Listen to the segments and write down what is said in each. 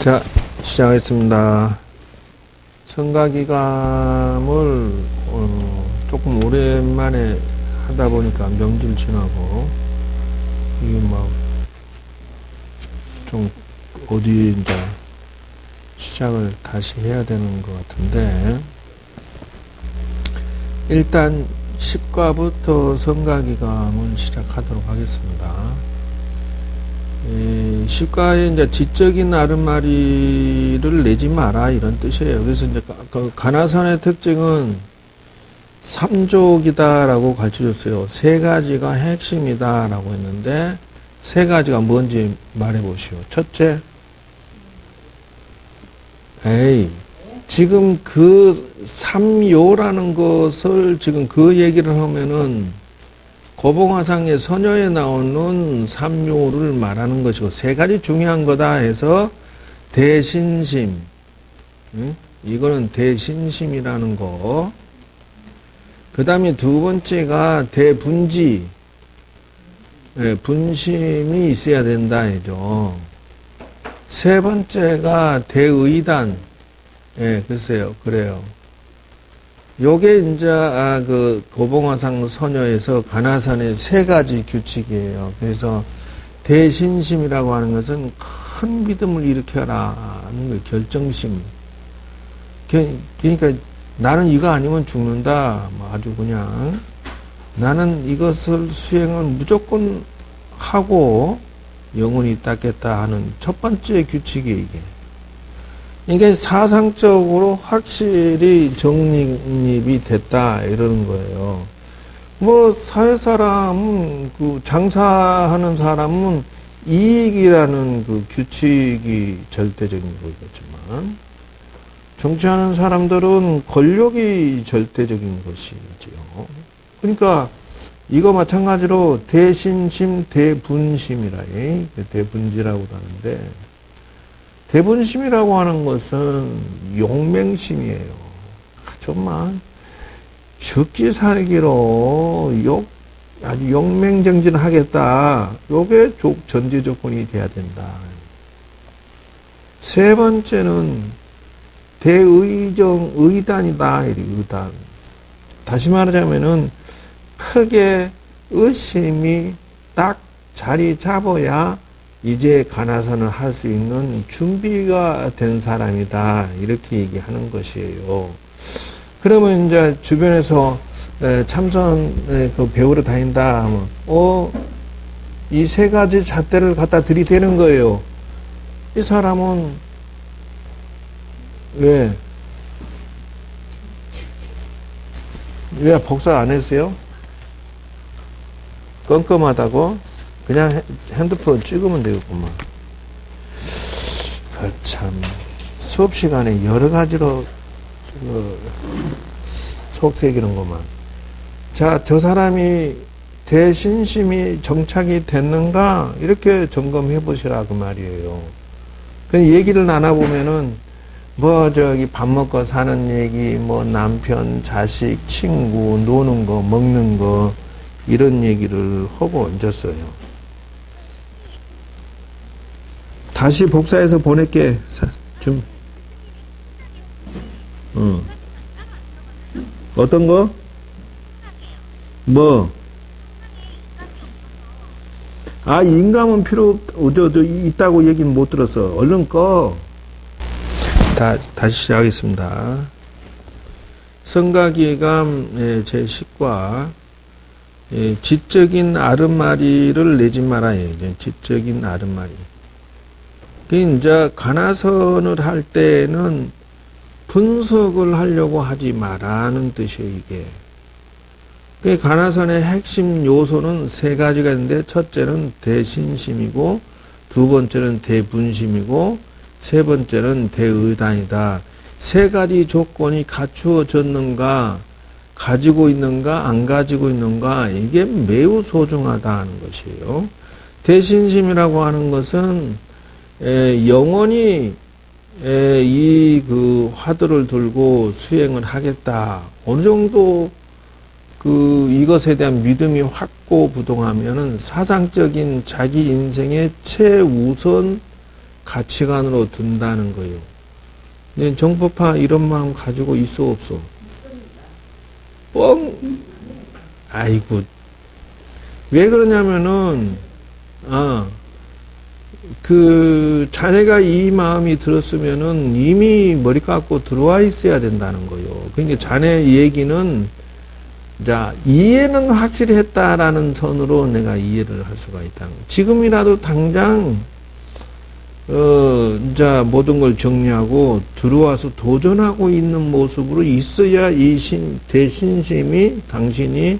자, 시작하겠습니다. 성가기감을 조금 오랜만에 하다 보니까 명절 지나고 이게 막 좀 어디에 이제 시작을 다시 해야 되는 것 같은데, 일단 10과부터 성가기감을 시작하도록 하겠습니다. 10과에 이제 지적인 아름마리를 내지 마라, 이런 뜻이에요. 그래서 이제 가나선의 특징은 3족이다라고 가르쳐 줬어요. 세 가지가 핵심이다라고 했는데, 세 가지가 뭔지 말해 보시오. 첫째, 지금 그 삼요라는 것을 지금 그 얘기를 하면은 고봉화상의 선녀에 나오는 삼요를 말하는 것이고, 세 가지 중요한 거다 해서 대신심, 이거는 대신심이라는 거. 그 다음에 두 번째가 대분지, 분심이 있어야 된다 해죠. 세 번째가 대의단, 글쎄요, 그래요. 요게 이제 그 고봉화상 선녀에서 가나선의 세 가지 규칙이에요. 그래서 대신심이라고 하는 것은 큰 믿음을 일으켜라 하는 거예요. 결정심. 그러니까 나는 이거 아니면 죽는다. 아주 그냥 나는 이것을 수행을 무조건 하고 영원히 닦겠다 하는 첫 번째 규칙이 이게 사상적으로 확실히 정립이 됐다 이러는 거예요. 뭐 사회사람, 그 장사하는 사람은 이익이라는 그 규칙이 절대적인 거겠지만, 정치하는 사람들은 권력이 절대적인 것이지요. 그러니까 이거 마찬가지로 대신심, 대분심이라, 대분지라고도 하는데, 대분심이라고 하는 것은 용맹심이에요. 정말 죽기 살기로 아주 용맹정진하겠다. 요게 전제 조건이 돼야 된다. 세 번째는 의단이다. 의단. 다시 말하자면은 크게 의심이 딱 자리 잡아야 이제 가나선을 할 수 있는 준비가 된 사람이다. 이렇게 얘기하는 것이에요. 그러면 이제 주변에서 참선 그 배우러 다닌다 하면, 이 세 가지 잣대를 갖다 들이대는 거예요. 이 사람은 왜 복사 안 했어요? 껌껌하다고? 그냥 핸드폰 찍으면 되겠구만. 참, 수업 시간에 여러 가지로 속색이는구만. 자, 저 사람이 대신심이 정착이 됐는가? 이렇게 점검해 보시라, 그 말이에요. 그 얘기를 나눠보면은, 밥 먹고 사는 얘기, 남편, 자식, 친구, 노는 거, 먹는 거, 이런 얘기를 하고 얹었어요. 다시 복사해서 보낼게. 어떤 거? 인감은 있다고 얘기는 못 들었어. 얼른 꺼. 다시 시작하겠습니다. 성가기감 제10과 지적인 아름마리를 내지 말아요. 지적인 아름마리. 이제 가나선을 할 때는 분석을 하려고 하지 마라는 뜻이에요, 이게. 가나선의 핵심 요소는 세 가지가 있는데, 첫째는 대신심이고, 두 번째는 대분심이고, 세 번째는 대의단이다. 세 가지 조건이 갖추어졌는가, 가지고 있는가, 안 가지고 있는가, 이게 매우 소중하다는 것이에요. 대신심이라고 하는 것은 영원히 이 화두를 들고 수행을 하겠다. 어느 정도 이것에 대한 믿음이 확고부동하면은 사상적인 자기 인생의 최우선 가치관으로 든다는 거예요. 근데 정법파 이런 마음 가지고 있어 없어? 뻥! 아이고. 왜 그러냐면은, 자네가 이 마음이 들었으면은 이미 머리 깎고 들어와 있어야 된다는 거예요. 그러니까 자네 얘기는, 자, 이해는 확실히 했다라는 선으로 내가 이해를 할 수가 있다는 거예요. 지금이라도 당장, 이제 모든 걸 정리하고 들어와서 도전하고 있는 모습으로 있어야 이 대신심이 당신이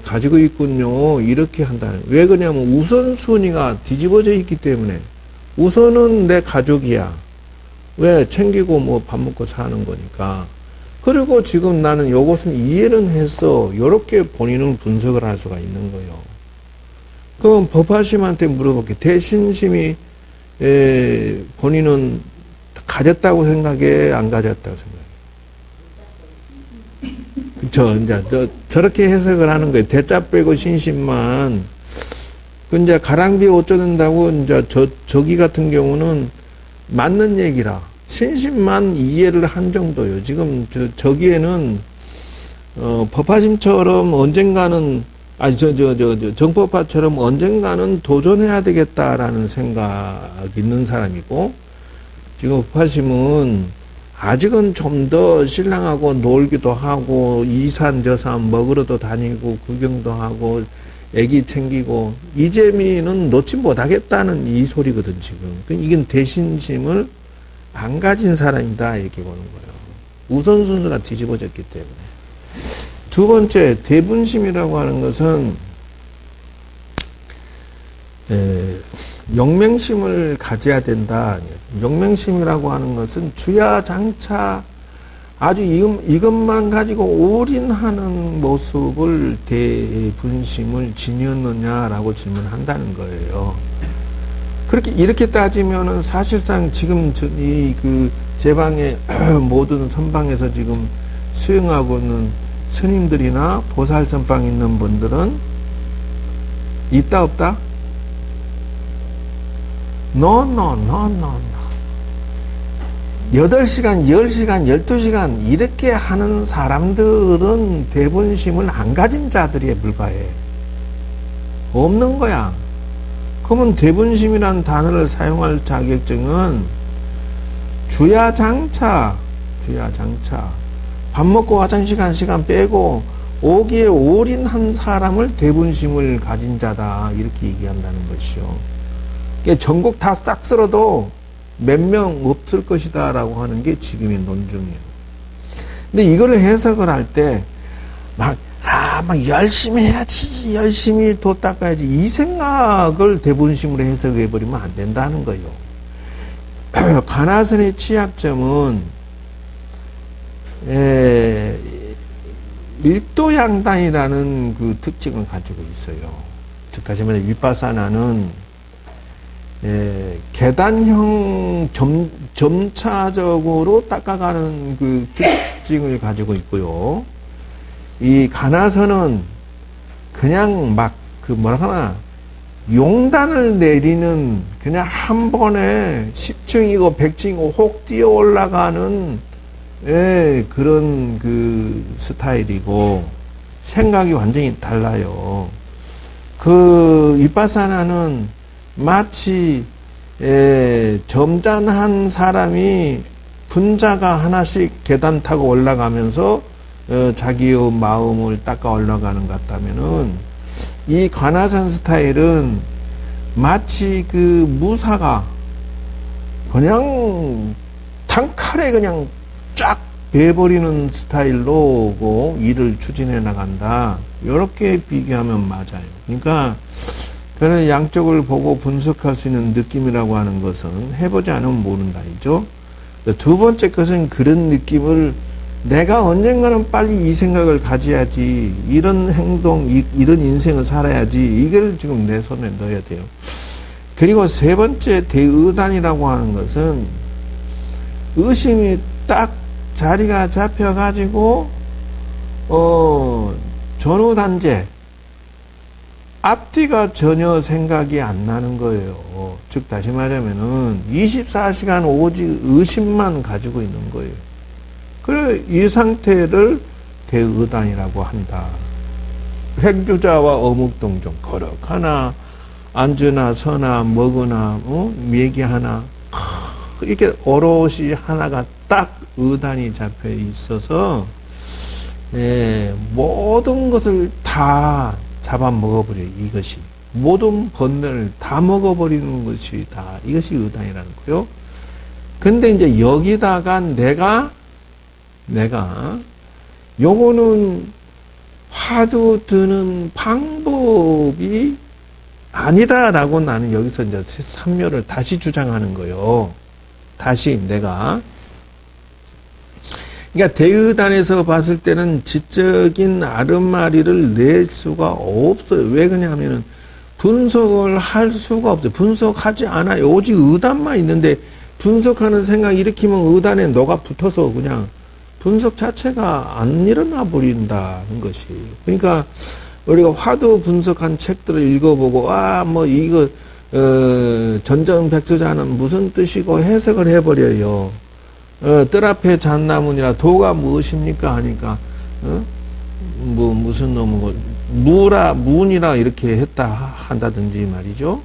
가지고 있군요. 이렇게 한다는 거예요. 왜 그러냐면 우선순위가 뒤집어져 있기 때문에. 우선은 내 가족이야. 왜? 챙기고 뭐 밥 먹고 사는 거니까. 그리고 지금 나는 요것은 이해는 했어. 요렇게 본인은 분석을 할 수가 있는 거예요. 그럼 법화심한테 물어볼게. 대신심이 본인은 가졌다고 생각해? 안 가졌다고 생각해? 그쵸. 저렇게 해석을 하는 거예요. 대자 빼고 신심만. 이제 가랑비 어쩌는다고, 저기 같은 경우는 맞는 얘기라. 신심만 이해를 한 정도요. 지금, 저기에는, 법화심처럼 언젠가는, 정법파처럼 언젠가는 도전해야 되겠다라는 생각 있는 사람이고, 지금 법화심은 아직은 좀 더 신랑하고 놀기도 하고, 이산 저산 먹으러도 다니고, 구경도 하고, 애기 챙기고, 이 재미는 놓지 못하겠다는 이 소리거든, 지금. 이건 대신심을 안 가진 사람이다, 이렇게 보는 거예요. 우선순서가 뒤집어졌기 때문에. 두 번째, 대분심이라고 하는 것은, 영맹심을 가져야 된다. 영맹심이라고 하는 것은 주야장차 아주 이것만 가지고 올인하는 모습을 대분심을 지녔느냐라고 질문한다는 거예요. 이렇게 따지면은 사실상 지금 제 방에 모든 선방에서 지금 수행하고 있는 스님들이나 보살 선방에 있는 분들은 있다 없다? No. 8시간, 10시간, 12시간 이렇게 하는 사람들은 대분심을 안 가진 자들에 불과해. 없는 거야. 그러면 대분심이라는 단어를 사용할 자격증은 주야장차 밥 먹고 화장실 간 시간 빼고 오기에 올인한 사람을 대분심을 가진 자다 이렇게 얘기한다는 것이요. 전국 다 싹 쓸어도 몇 명 없을 것이다 라고 하는 게 지금의 논증이에요. 근데 이걸 해석을 할 때 막 열심히 해야지, 열심히 도 닦아야지 이 생각을 대분심으로 해석해버리면 안 된다는 거예요. 가나선의 취약점은 일도양단이라는 그 특징을 가지고 있어요. 즉 다시 말해 윗바사나는 계단형 점차적으로 닦아가는 그 특징을 가지고 있고요. 이 가나선은 그냥 용단을 내리는 그냥 한 번에 10층이고 100층이고 혹 뛰어 올라가는 그런 그 스타일이고 생각이 완전히 달라요. 윗바사나는 마치 점잖한 사람이 분자가 하나씩 계단 타고 올라가면서 자기의 마음을 닦아 올라가는 것 같다면은 이 관아산 스타일은 마치 그 무사가 그냥 단칼에 그냥 쫙 베버리는 스타일로 일을 추진해 나간다. 이렇게 비교하면 맞아요. 그러니까 그런 양쪽을 보고 분석할 수 있는 느낌이라고 하는 것은 해보지 않으면 모른다이죠. 두 번째 것은 그런 느낌을 내가 언젠가는 빨리 이 생각을 가져야지, 이런 행동, 이런 인생을 살아야지, 이걸 지금 내 손에 넣어야 돼요. 그리고 세 번째 대의단이라고 하는 것은 의심이 딱 자리가 잡혀가지고 전후단제 앞뒤가 전혀 생각이 안 나는 거예요. 즉 다시 말하면은 24시간 오직 의심만 가지고 있는 거예요. 그래 이 상태를 대의단이라고 한다. 획주자와 어묵동정 거룩하나 앉으나 서나 먹으나 얘기하나 이렇게 오롯이 하나가 딱 의단이 잡혀 있어서 모든 것을 다 잡아먹어버려요. 이것이 모든 번뇌를 다 먹어버리는 것이 다 이것이 의단이라는 거요. 근데 이제 여기다가 내가 요거는 화두 드는 방법이 아니다라고 나는 여기서 이제 삼묘를 다시 주장하는 거예요. 다시 내가. 그러니까 대의단에서 봤을 때는 지적인 아름마리를 낼 수가 없어요. 왜 그러냐면은 분석을 할 수가 없어요. 분석하지 않아요. 오직 의단만 있는데 분석하는 생각 일으키면 의단에 너가 붙어서 그냥 분석 자체가 안 일어나 버린다는 것이. 그러니까 우리가 화두 분석한 책들을 읽어보고 뭐 이거 전전백서자는 무슨 뜻이고 해석을 해버려요. 뜰 앞에 잣나무니라 도가 무엇입니까 하니까 뭐 무슨 놈이고 문이라 이렇게 했다 한다든지 말이죠.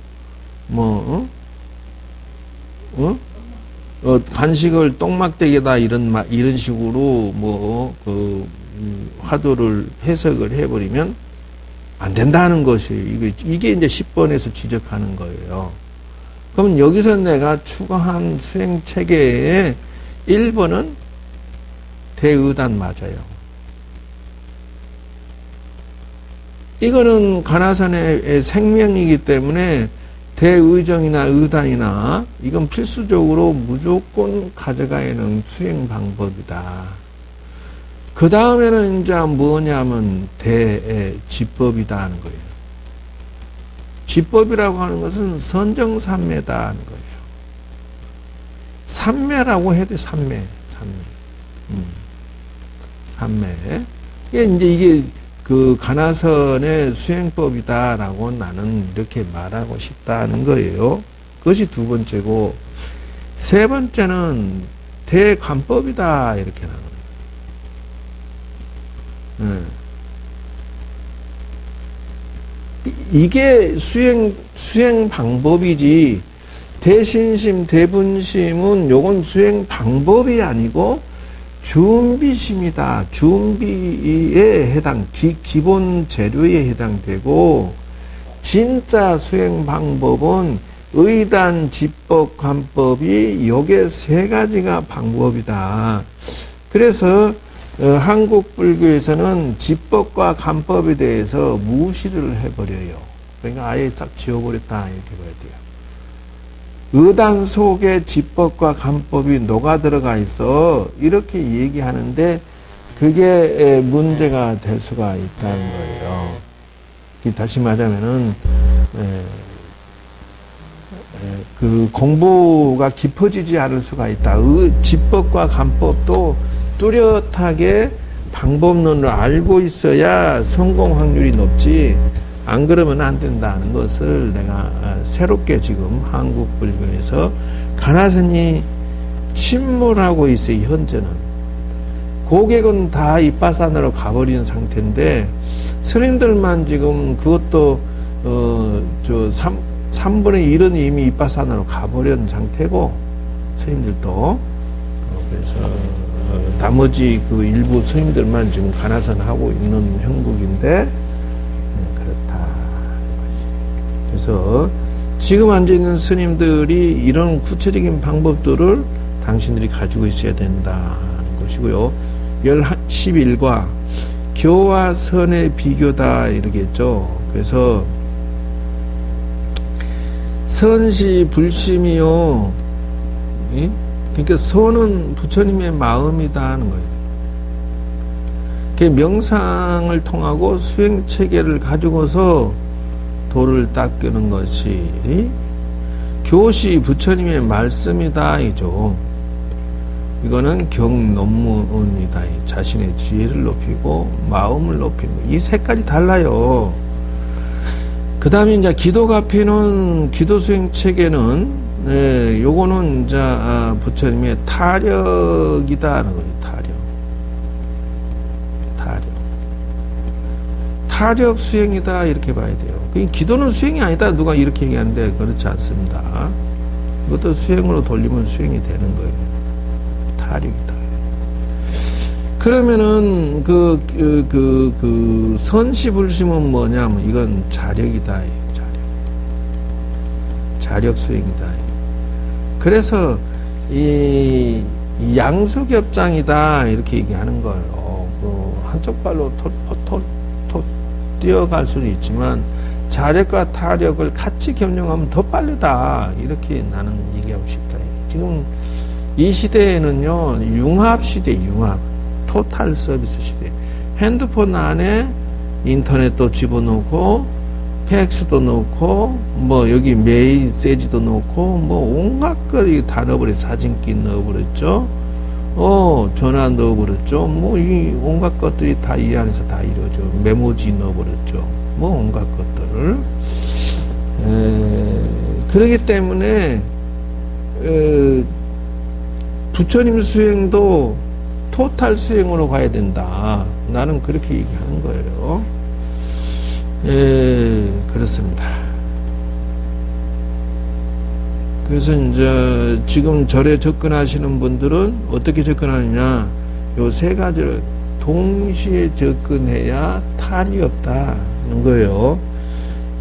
간식을 똥막대기다 이런 식으로 화두를 해석을 해버리면 안 된다는 것이 이게 이제 10번에서 지적하는 거예요. 그러면 여기서 내가 추가한 수행 체계에 1번은 대의단 맞아요. 이거는 가나산의 생명이기 때문에 대의정이나 의단이나 이건 필수적으로 무조건 가져가야 하는 수행 방법이다. 그 다음에는 이제 뭐냐면 대지법이다 하는 거예요. 지법이라고 하는 것은 선정삼매다 하는 거예요. 삼매라고 해야 돼. 삼매. 이게 그 가나선의 수행법이다라고 나는 이렇게 말하고 싶다는 거예요. 그것이 두 번째고, 세 번째는 대관법이다 이렇게 나오는. 이게 수행 방법이지. 대신심, 대분심은 요건 수행 방법이 아니고 준비심이다. 준비에 해당, 기본 재료에 해당되고, 진짜 수행 방법은 의단, 지법, 관법이 요게 세 가지가 방법이다. 그래서 한국 불교에서는 지법과 관법에 대해서 무시를 해버려요. 그러니까 아예 싹 지워버렸다 이렇게 봐야 돼요. 의단 속에 지법과 관법이 녹아 들어가 있어 이렇게 얘기하는데 그게 문제가 될 수가 있다는 거예요. 다시 말하면은 그 공부가 깊어지지 않을 수가 있다. 지법과 관법도 뚜렷하게 방법론을 알고 있어야 성공 확률이 높지. 안 그러면 안 된다는 것을 내가 새롭게 지금 한국 불교에서 가나선이 침몰하고 있어요. 현재는 고객은 다 이빠산으로 가버린 상태인데 스님들만 지금 그것도 3분의 1은 이미 이빠산으로 가버린 상태고 스님들도 그래서 나머지 그 일부 스님들만 지금 가나선 하고 있는 형국인데 그래서 지금 앉아있는 스님들이 이런 구체적인 방법들을 당신들이 가지고 있어야 된다는 것이고요. 11과 교와 선의 비교다 이러겠죠. 그래서 선시 불심이요. 그러니까 선은 부처님의 마음이다 하는 거예요. 명상을 통하고 수행체계를 가지고서 도를 닦는 것이 교시 부처님의 말씀이다 이죠. 이거는 경논문이다. 자신의 지혜를 높이고 마음을 높이는 거. 이 색깔이 달라요. 그 다음에 이제 기도가피는 기도 수행 체계는 요거는 이제 부처님의 타력이다는 거예요. 타력 수행이다 이렇게 봐야 돼요. 기도는 수행이 아니다 누가 이렇게 얘기하는데 그렇지 않습니다. 이것도 수행으로 돌리면 수행이 되는 거예요. 타력이다. 그러면은 선시불심은 뭐냐면 이건 자력이다. 자력 수행이다. 그래서 이 양수겹장이다 이렇게 얘기하는 거예요. 한쪽 발로 뛰어갈 수는 있지만 자력과 타력을 같이 겸용하면 더 빠르다 이렇게 나는 얘기하고 싶다. 지금 이 시대에는요 융합 시대, 융합 토탈 서비스 시대. 핸드폰 안에 인터넷도 집어넣고 팩스도 넣고 뭐 여기 메시지도 넣고 뭐 온갖 걸 다 넣어버려. 사진기 넣어버렸죠. 전화 넣어버렸죠. 뭐 이 온갖 것들이 다 이 안에서 다 이루어져. 메모지 넣어버렸죠. 뭐 온갖 것들을. 그러기 때문에 부처님 수행도 토탈 수행으로 가야 된다. 나는 그렇게 얘기하는 거예요. 그렇습니다. 그래서 이제 지금 절에 접근하시는 분들은 어떻게 접근하느냐? 요 세 가지를 동시에 접근해야 탈이 없다는 거예요.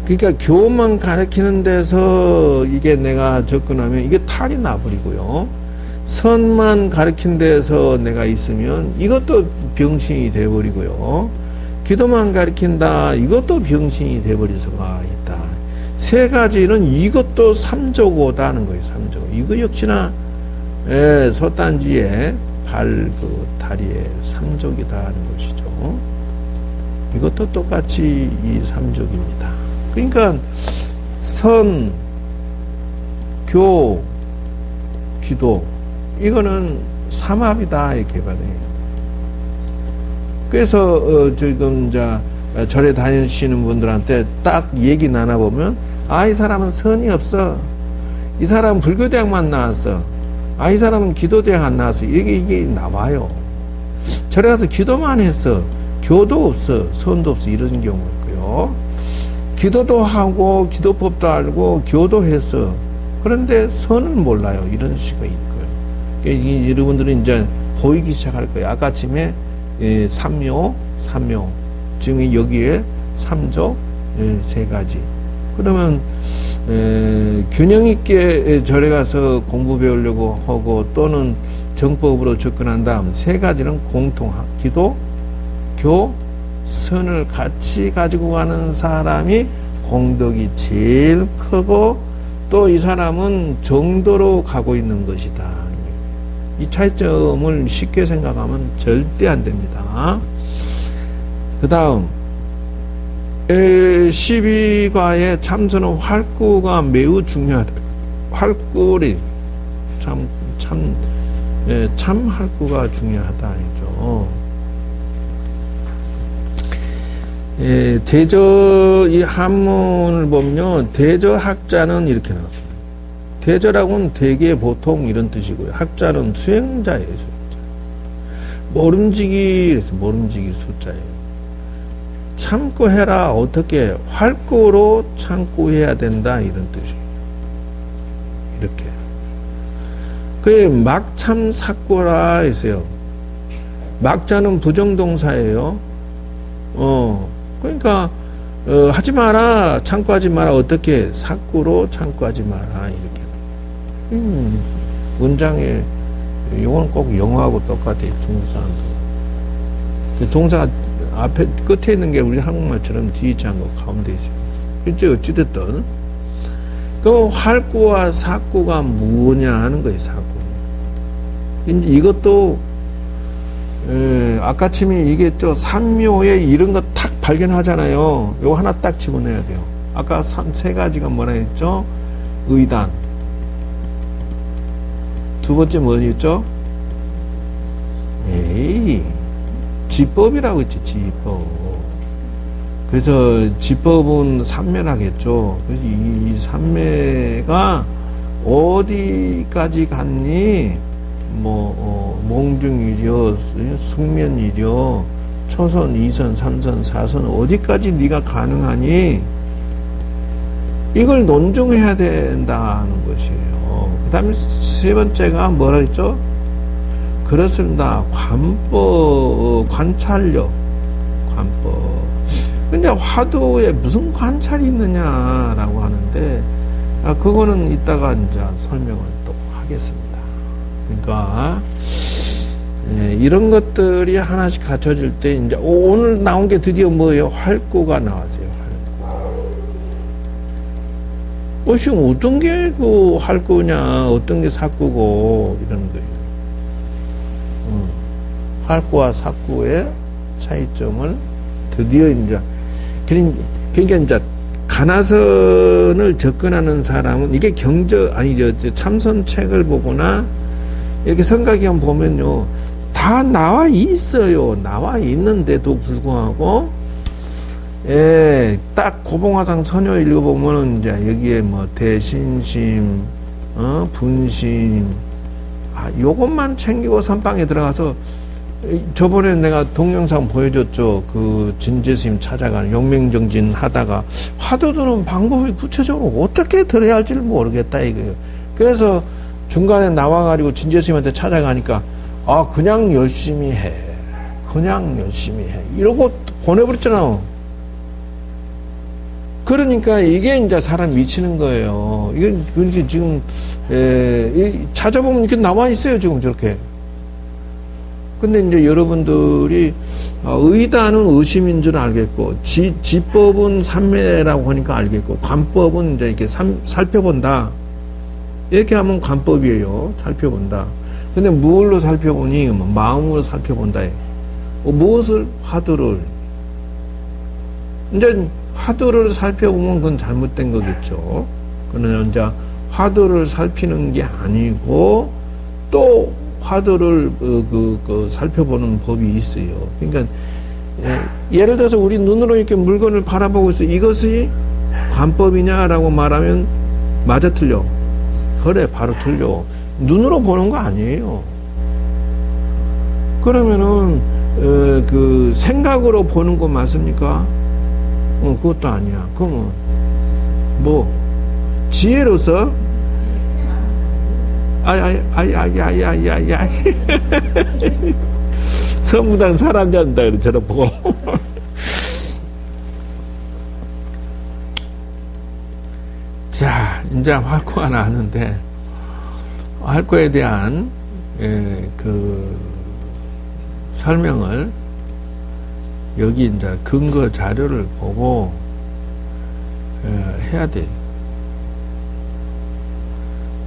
그러니까 교만 가르치는 데서 이게 내가 접근하면 이게 탈이 나버리고요. 선만 가르친 데서 내가 있으면 이것도 병신이 돼버리고요. 기도만 가르친다 이것도 병신이 돼버릴 수가 있다. 세 가지는 이것도 삼조고다는 거예요. 삼조. 이거 역시나 솥단지에 다리에 삼족이다 하는 것이죠. 이것도 똑같이 이 삼족입니다. 그러니까 선, 교, 기도 이거는 삼합이다 이렇게 봐요. 그래서 지금 이제 절에 다니시는 분들한테 딱 얘기 나눠보면 이 사람은 선이 없어. 이 사람은 불교대학만 나왔어. 이 사람은 기도대학 안 나왔어. 이게 나와요. 절에 가서 기도만 했어. 교도 없어. 선도 없어. 이런 경우 있고요. 기도도 하고 기도법도 알고 교도 했어. 그런데 선은 몰라요. 이런 식이 있고요. 그러니까 여러분들은 이제 보이기 시작할 거예요. 아까쯤에 삼묘, 지금 여기에 삼조 세 가지. 그러면 균형 있게 절에 가서 공부 배우려고 하고 또는 정법으로 접근한 다음 세 가지는 공통한 기도, 교, 선을 같이 가지고 가는 사람이 공덕이 제일 크고 또 이 사람은 정도로 가고 있는 것이다. 이 차이점을 쉽게 생각하면 절대 안 됩니다. 그 다음 12과의 참선은 활구가 매우 중요하다. 활구리 참 활구가 중요하다 이죠. 대저 이 한문을 보면요, 대저 학자는 이렇게 나왔어요. 대저라고는 대개 보통 이런 뜻이고요. 학자는 수행자예요, 수행자. 모름지기, 그래서 모름지기 숫자예요. 참고 해라. 어떻게? 활구로 참고 해야 된다. 이런 뜻이에요. 이렇게. 그게 막참 삭고라 했어요. 막자는 부정동사예요. 그러니까, 하지 마라. 참고하지 마라. 어떻게? 삭고로 참고하지 마라. 이렇게. 문장에, 이건 꼭 영어하고 똑같아요. 중국 사람들. 동사가 앞에, 끝에 있는 게 우리 한국말처럼 뒤에 있지 않고 가운데 있어요. 이제 어찌됐든. 그 활구와 삭구가 뭐냐 하는 거예요, 삭구. 이제 이것도, 아까쯤에 얘기했죠. 삼묘에 이런 거 탁 발견하잖아요. 요거 하나 딱 집어내야 돼요. 아까 세 가지가 뭐라 했죠? 의단. 두 번째 뭐였죠? 지법이라고 했지, 지법. 그래서 지법은 삼매라겠죠. 그래서 이 삼매가 어디까지 갔니? 몽중이려, 숙면이려, 초선, 2선, 3선, 4선 어디까지 네가 가능하니? 이걸 논증해야 된다는 것이에요. 그 다음에 세 번째가 뭐라 했죠? 그렇습니다. 관찰력. 관법. 근데 화두에 무슨 관찰이 있느냐라고 하는데, 그거는 이따가 이제 설명을 또 하겠습니다. 그러니까, 이런 것들이 하나씩 갖춰질 때, 이제, 오늘 나온 게 드디어 뭐예요? 활구가 나왔어요, 활구. 지금 어떤 게 그 활구냐, 어떤 게 사구고, 이런 거예요. 활구와 사구의 차이점을 드디어 이제, 그러니까 이제, 가나선을 접근하는 사람은, 이게 참선책을 보거나, 이렇게 성가기원 보면요, 다 나와 있어요. 나와 있는데도 불구하고, 딱 고봉화상 선효 읽어보면은, 이제, 여기에 대신심, 분심, 요것만 챙기고 선방에 들어가서, 저번에 내가 동영상 보여줬죠. 그 진제스님 찾아가는 용맹정진 하다가 화두 들은 방법이 구체적으로 어떻게 들어야 할지를 모르겠다 이거예요. 그래서 중간에 나와가지고 진제스님한테 찾아가니까 그냥 열심히 해. 그냥 열심히 해. 이러고 보내버렸잖아. 그러니까 이게 이제 사람 미치는 거예요. 이게 지금 찾아보면 이렇게 나와 있어요. 지금 저렇게. 근데 이제 여러분들이 의다는 의심인 줄 알겠고 지법은 삼매라고 하니까 알겠고 관법은 이제 이렇게 살펴본다. 이렇게 하면 관법이에요. 살펴본다. 근데 무엇로 살펴보니 마음으로 살펴본다. 무엇을? 화두를. 이제 화두를 살펴보면 그건 잘못된 거겠죠. 그러나 이제 화두를 살피는 게 아니고 또 화두를 살펴보는 법이 있어요. 그러니까 예를 들어서 우리 눈으로 이렇게 물건을 바라보고 있어. 이것이 관법이냐라고 말하면 맞아 틀려. 그래 바로 틀려. 눈으로 보는 거 아니에요. 그러면은 그 생각으로 보는 거 맞습니까? 그것도 아니야. 그러면 뭐 지혜로서 아야야야야야야 서무당 사람 잔다 그래 저러 보고 자 이제 활구가 나왔는데 활구에 대한 그 설명을 여기 이제 근거 자료를 보고 해야 돼.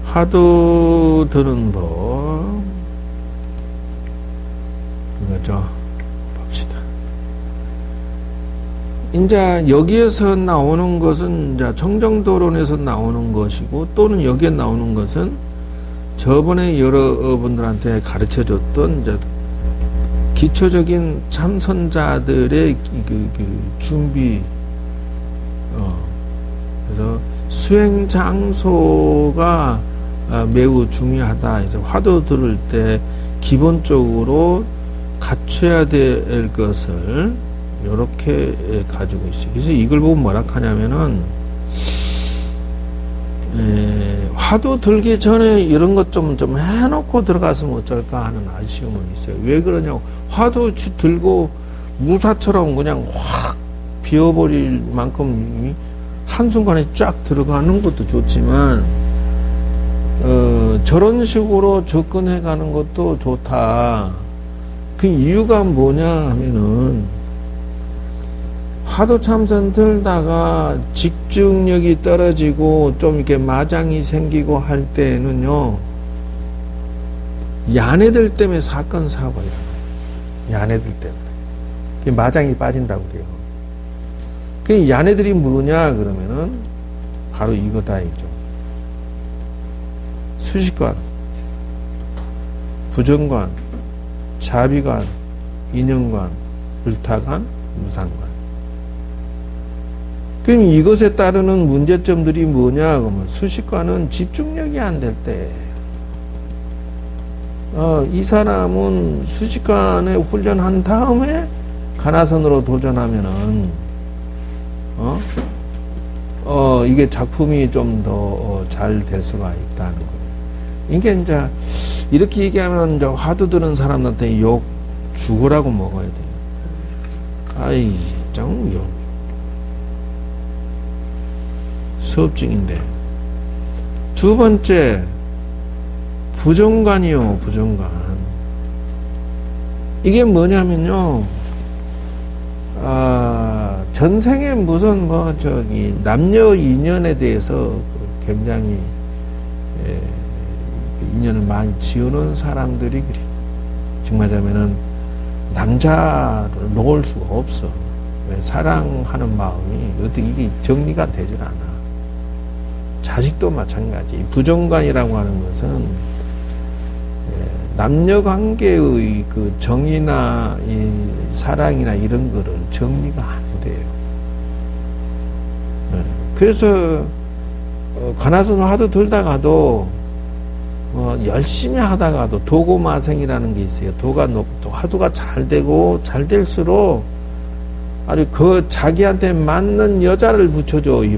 화두 드는 법 이거죠. 봅시다. 이제 여기에서 나오는 것은 이제 청정도론에서 나오는 것이고 또는 여기에 나오는 것은 저번에 여러분들한테 가르쳐줬던 이제 기초적인 참선자들의 그 준비 그래서 수행 장소가 매우 중요하다. 그래서 화두 들을 때 기본적으로 갖춰야 될 것을 이렇게 가지고 있어요. 그래서 이걸 보고 뭐라 하냐면은 화두 들기 전에 이런 것 좀 해놓고 들어갔으면 어쩔까 하는 아쉬움은 있어요. 왜 그러냐고. 화두 들고 무사처럼 그냥 확 비워버릴 만큼 한순간에 쫙 들어가는 것도 좋지만 저런 식으로 접근해 가는 것도 좋다. 그 이유가 뭐냐 하면은 화두 참선 들다가 집중력이 떨어지고 좀 이렇게 마장이 생기고 할 때는요 야네들 때문에 사건 사고가 일어나요. 야네들 때문에 마장이 빠진다고 그래요. 그 야네들이 뭐냐 그러면은 바로 이거다이죠. 수식관, 부정관, 자비관, 인연관, 불타관, 무상관. 그럼 이것에 따르는 문제점들이 뭐냐? 그러면 수식과는 집중력이 안 될 때. 이 사람은 수식관에 훈련한 다음에 가나선으로 도전하면은, 이게 작품이 좀 더 잘 될 수가 있다는 거예요. 이게 이제, 이렇게 얘기하면 이제 화두 드는 사람한테 욕 죽으라고 먹어야 돼요. 아이, 짱, 수업중인데. 두 번째, 부정관이요, 부정관. 이게 뭐냐면요, 전생에 무슨 남녀 인연에 대해서 굉장히, 인연을 많이 지어놓은 사람들이 그래. 지금 말하자면은, 남자를 놓을 수가 없어. 왜? 사랑하는 마음이 어떻게 이게 정리가 되질 않아. 자식도 마찬가지. 부정관이라고 하는 것은 남녀 관계의 그 정의나 이 사랑이나 이런 거를 정리가 안 돼요. 그래서 관아선 화두 들다가도 열심히 하다가도 도고마생이라는 게 있어요. 화두가 잘 되고 잘 될수록 아주 그 자기한테 맞는 여자를 붙여줘. 이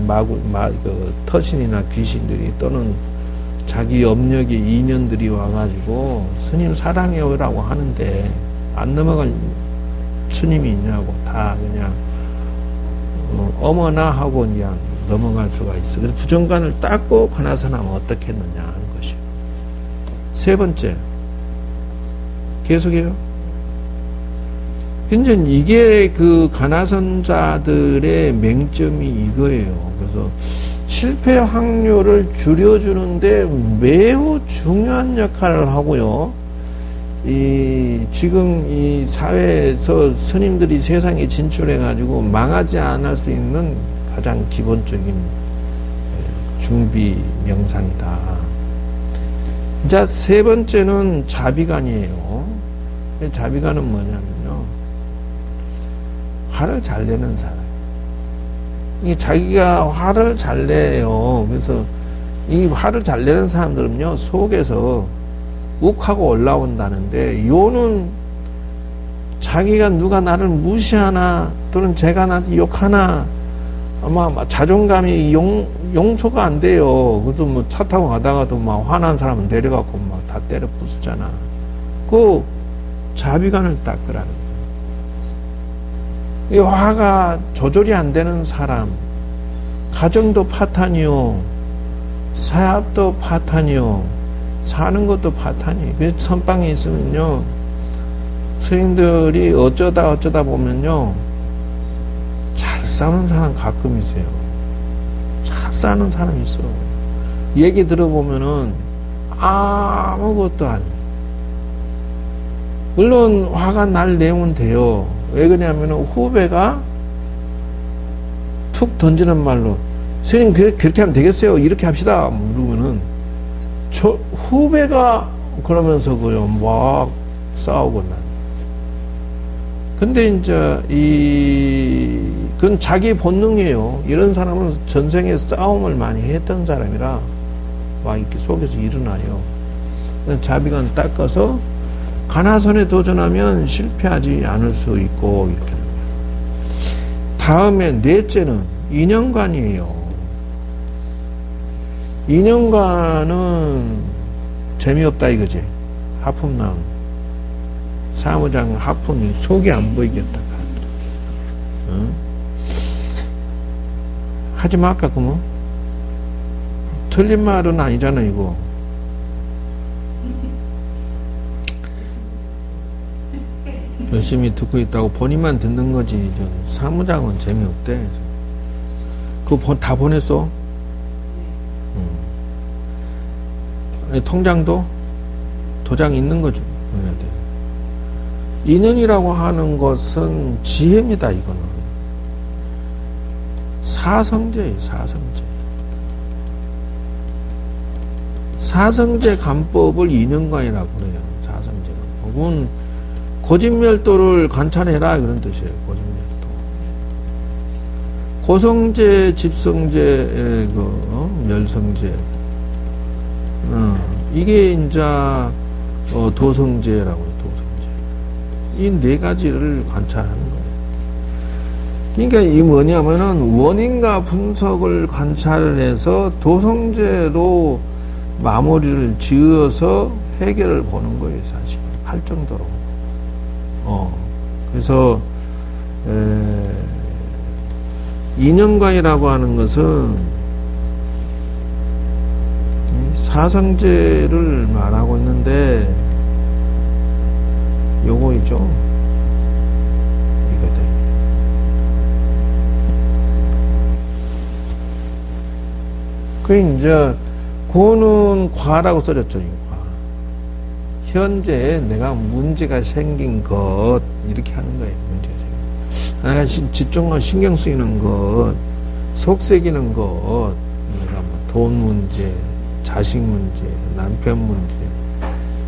터신이나 귀신들이 또는 자기 업력의 인연들이 와가지고 스님 사랑해요라고 하는데 안 넘어갈 스님이 있냐고. 다 그냥 어머나 하고 그냥 넘어갈 수가 있어. 그래서 부정관을 닦고 관아선하면 어떻게 했느냐 하는 것이요. 세 번째, 계속해요. 근데 이게 그 관아선자들의 맹점이 이거예요. 그래서 실패 확률을 줄여주는데 매우 중요한 역할을 하고요. 지금 이 사회에서 스님들이 세상에 진출해가지고 망하지 않을 수 있는 가장 기본적인 준비 명상이다. 자, 세 번째는 자비관이에요. 자비관은 뭐냐면요, 화를 잘 내는 사람. 이게 자기가 화를 잘 내요. 그래서 이 화를 잘 내는 사람들은요, 속에서 욱하고 올라온다는데, 요는 자기가 누가 나를 무시하나, 또는 제가 나한테 욕하나, 아마 자존감이 용서가 안 돼요. 그래도 뭐 차 타고 가다가도 막 화난 사람은 내려갖고 막 다 때려 부수잖아. 그 자비관을 닦으라는 거예요. 이 화가 조절이 안 되는 사람, 가정도 파탄이요, 사업도 파탄이요, 사는 것도 파탄이에요. 그래서 선방에 있으면요, 스님들이 어쩌다 보면요, 잘 사는 사람 가끔 있어요. 잘 사는 사람이 있어. 얘기 들어보면은 아무것도 아니에요. 물론 화가 날 내용은 돼요. 왜 그러냐면은 후배가 툭 던지는 말로, 스님 그렇게 하면 되겠어요, 이렇게 합시다 그러면은 후배가 그러면서 그요 막 싸우고 난. 근데 이제 그건 자기 본능이에요. 이런 사람은 전생에 싸움을 많이 했던 사람이라 막 이렇게 속에서 일어나요. 자비관 닦아서 관아선에 도전하면 실패하지 않을 수 있고, 이렇게. 다음에 넷째는 인연관이에요. 인연관은 재미없다 이거지. 하품 나온 사무장 하품이 속이 안 보이겠다. 응? 하지 마, 아까 그뭐 틀린 말은 아니잖아 이거. 열심히 듣고 있다고 본인만 듣는 거지. 사무장은 재미없대. 그거 다 보냈어? 통장도 도장 있는 거 보내야 돼. 인연이라고 하는 것은 지혜입니다. 이거는 사성제예요. 사성제 간법을 인연관이라고 그래요. 사성제 간법은 고진멸도를 관찰해라, 그런 뜻이에요. 고성제, 집성제, 멸성제, 이게 이제 도성제라고요. 도성제. 이 네 가지를 관찰하는 거예요. 그러니까 이 뭐냐면은 원인과 분석을 관찰해서 도성제로 마무리를 지어서 해결을 보는 거예요, 사실. 할 정도로. 그래서 인연관이라고 하는 것은 사성제를 말하고 있는데 요거 있죠. 이거다. 그 이제 고는 과라고 써졌죠. 이 과. 현재 내가 문제가 생긴 것 이렇게 하는 거예요. 문제가 생긴. 집중하고 신경 쓰이는 것, 속색이는 것, 내가 돈 문제, 자식 문제, 남편 문제,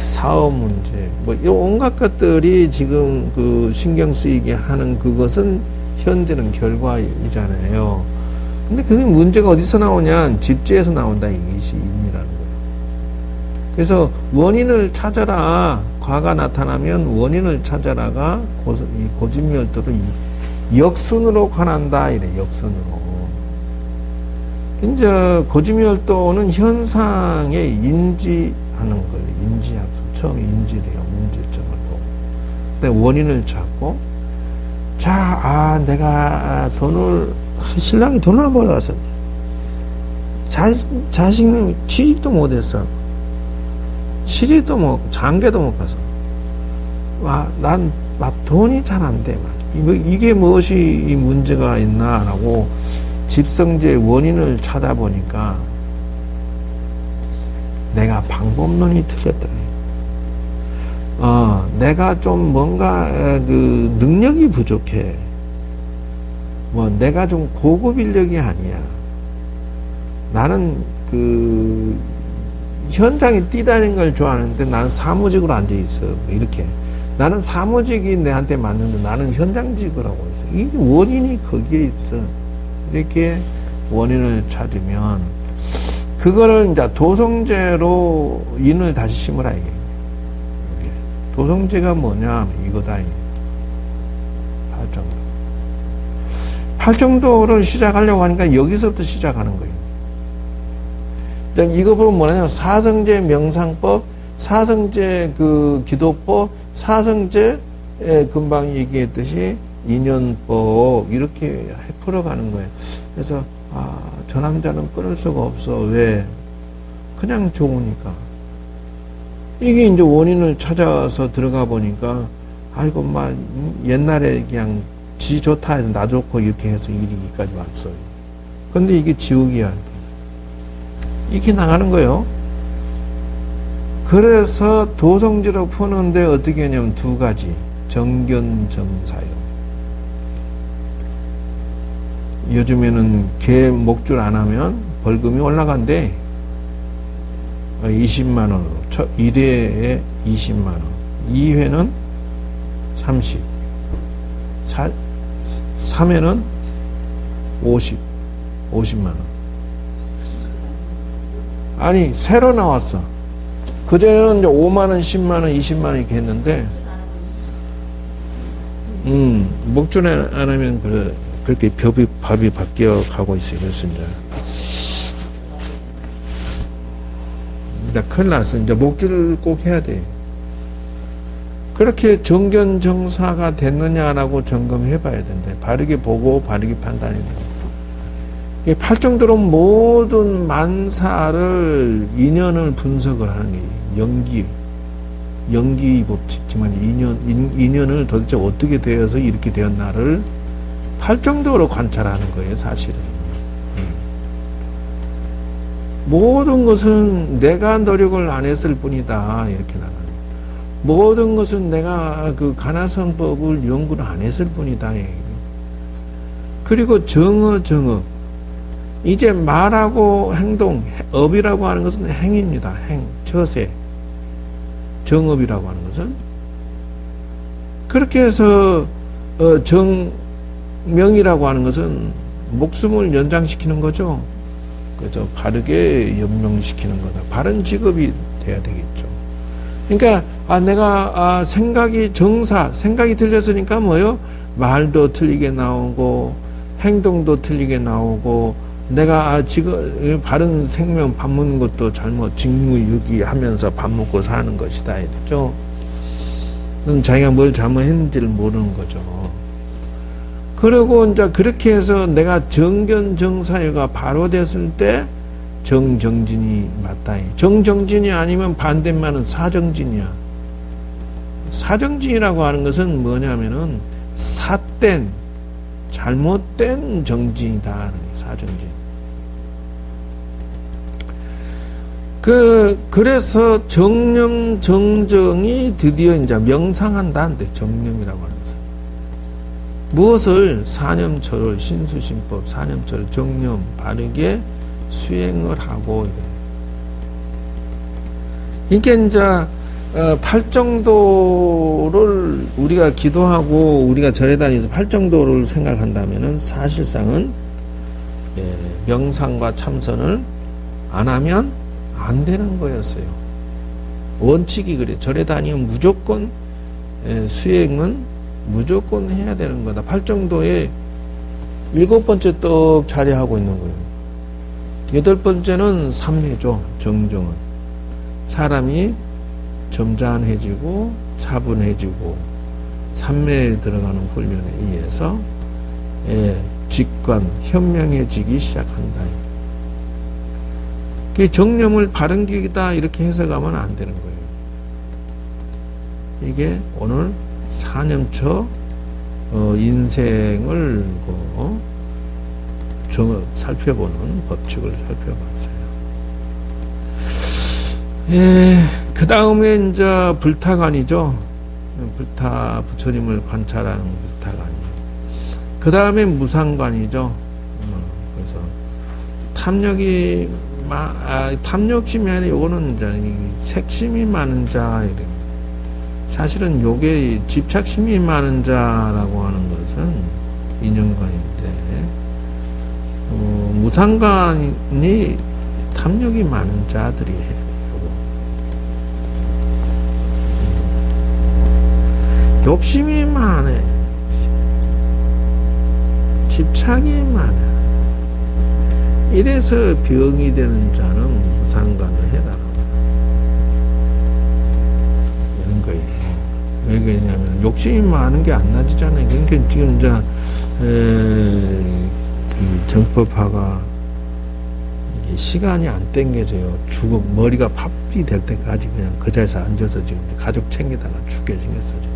사업 문제, 이 온갖 것들이 지금 그 신경 쓰이게 하는 그것은 현재는 결과이잖아요. 근데 그게 문제가 어디서 나오냐? 집재에서 나온다. 이것이 인이라는 거예요. 그래서 원인을 찾아라. 과가 나타나면 원인을 찾아라가 이 고집멸도로 역순으로 관한다. 이래, 역순으로. 이제 고집멸도는 현상에 인지하는 거예요. 인지학습. 처음에 인지래요. 문제점을 보고. 근데 원인을 찾고, 자, 내가 돈을, 신랑이 돈을 벌어서 자식은 취직도 못했어. 시집도 못, 장계도 못 가서. 난 돈이 잘 안 돼. 이게 무엇이 이 문제가 있나라고 집성제의 원인을 찾아보니까 내가 방법론이 틀렸더래요. 내가 좀 뭔가 그 능력이 부족해. 내가 좀 고급 인력이 아니야. 나는 그 현장에 뛰다니는 걸 좋아하는데 나는 사무직으로 앉아 있어. 이렇게. 나는 사무직이 내한테 맞는데 나는 현장직을 하고 있어. 이 원인이 거기에 있어. 이렇게 원인을 찾으면 그거를 이제 도성제로 인을 다시 심으라 이게. 도성제가 뭐냐? 이거다. 팔정도. 팔정도를 시작하려고 하니까 여기서부터 시작하는 거예요. 이거 보면 뭐냐면 사성제 명상법, 사성제 그 기도법, 사성제 금방 얘기했듯이 인연법 이렇게 풀어가는 거예요. 그래서 저 남자는 끊을 수가 없어. 왜? 그냥 좋으니까. 이게 이제 원인을 찾아서 들어가 보니까 아이고 옛날에 그냥 지 좋다 해서 나 좋고 이렇게 해서 일이 여기까지 왔어요. 근데 이게 지옥이야. 이렇게 나가는 거예요. 그래서 도성지로 푸는데 어떻게 하냐면 두 가지. 정견정사요. 요즘에는 개 목줄 안 하면 벌금이 올라간대. 20만원으로. 1회에 20만원. 2회는 30. 3회는 50만원. 아니, 새로 나왔어. 그전에는 이제 5만원, 10만원, 20만원 이렇게 했는데, 목줄 안 하면 그렇게 법이 바뀌어 가고 있어요. 그래서 이제 큰일 났어. 이제 목줄을 꼭 해야 돼. 그렇게 정견정사가 됐느냐라고 점검해 봐야 된다. 바르게 보고 바르게 판단해야 된다. 팔정도로 모든 만사를 인연을 분석을 하는 게 연기 법칙지만 인연을 도대체 어떻게 되어서 이렇게 되었나를 팔정도로 관찰하는 거예요, 사실은. 모든 것은 내가 노력을 안 했을 뿐이다. 이렇게 나가요. 모든 것은 내가 그 가나선법을 연구를 안 했을 뿐이다. 그리고 정업. 이제 말하고 행동, 업이라고 하는 것은 행입니다. 처세. 정업이라고 하는 것은. 그렇게 해서, 정명이라고 하는 것은 목숨을 연장시키는 거죠. 그죠? 바르게 연명시키는 거다. 바른 직업이 돼야 되겠죠. 그러니까 내가 생각이 생각이 틀렸으니까 뭐요? 말도 틀리게 나오고 행동도 틀리게 나오고 내가 지금 바른 생명 밥 먹는 것도 잘못 직무유기하면서 밥 먹고 사는 것이다 이랬죠. 그럼 자기가 뭘 잘못했는지를 모르는 거죠. 그리고 이제 그렇게 해서 내가 정견정사유가 바로 됐을 때 정정진이 맞다. 정정진이 아니면 반대말은 사정진이야. 사정진이라고 하는 것은 뭐냐면은 삿된 잘못된 정진이다. 사정진. 그래서 정념 정정이 드디어 이제 명상한다는데 정념이라고 하는 것은 무엇을 사념처를 신수신법 사념처를 정념 바르게 수행을 하고 이게 이제 팔정도를 우리가 기도하고 우리가 절에 다니면서 팔정도를 생각한다면은 사실상은 명상과 참선을 안 하면 안 되는 거였어요. 원칙이 그래. 절에 다니면 무조건 수행은 무조건 해야 되는 거다. 팔정도에 7번째 떡 자리하고 있는 거예요. 8번째는 삼례죠. 정정은. 사람이 점잖해지고 차분해지고 삼매에 들어가는 훈련에 의해서 직관, 현명해지기 시작한다. 정념을 바른 길이다 이렇게 해석하면 안 되는 거예요. 이게 오늘 사념처 인생을 살펴보는 법칙을 살펴봤어요. 그 다음에 이제 불타관이죠. 불타 부처님을 관찰하는 불타관이. 그 다음에 무상관이죠. 그래서 탐욕심이 아니라 요거는 이제 색심이 많은 자. 사실은 요게 집착심이 많은 자라고 하는 것은 인연관인데, 무상관이 탐욕이 많은 자들이 해야 돼요. 욕심이 많아. 집착이 많아. 이래서 병이 되는 자는 무상관을 해라. 이런 거예요. 왜 그러냐면 욕심이 많은 게 안 나지잖아요. 그러니까 지금 이제 그 정법화가 시간이 안 땡겨져요. 머리가 파뿌리 될 때까지 그냥 그 자리에서 앉아서 지금 가족 챙기다가 죽게 생겼어.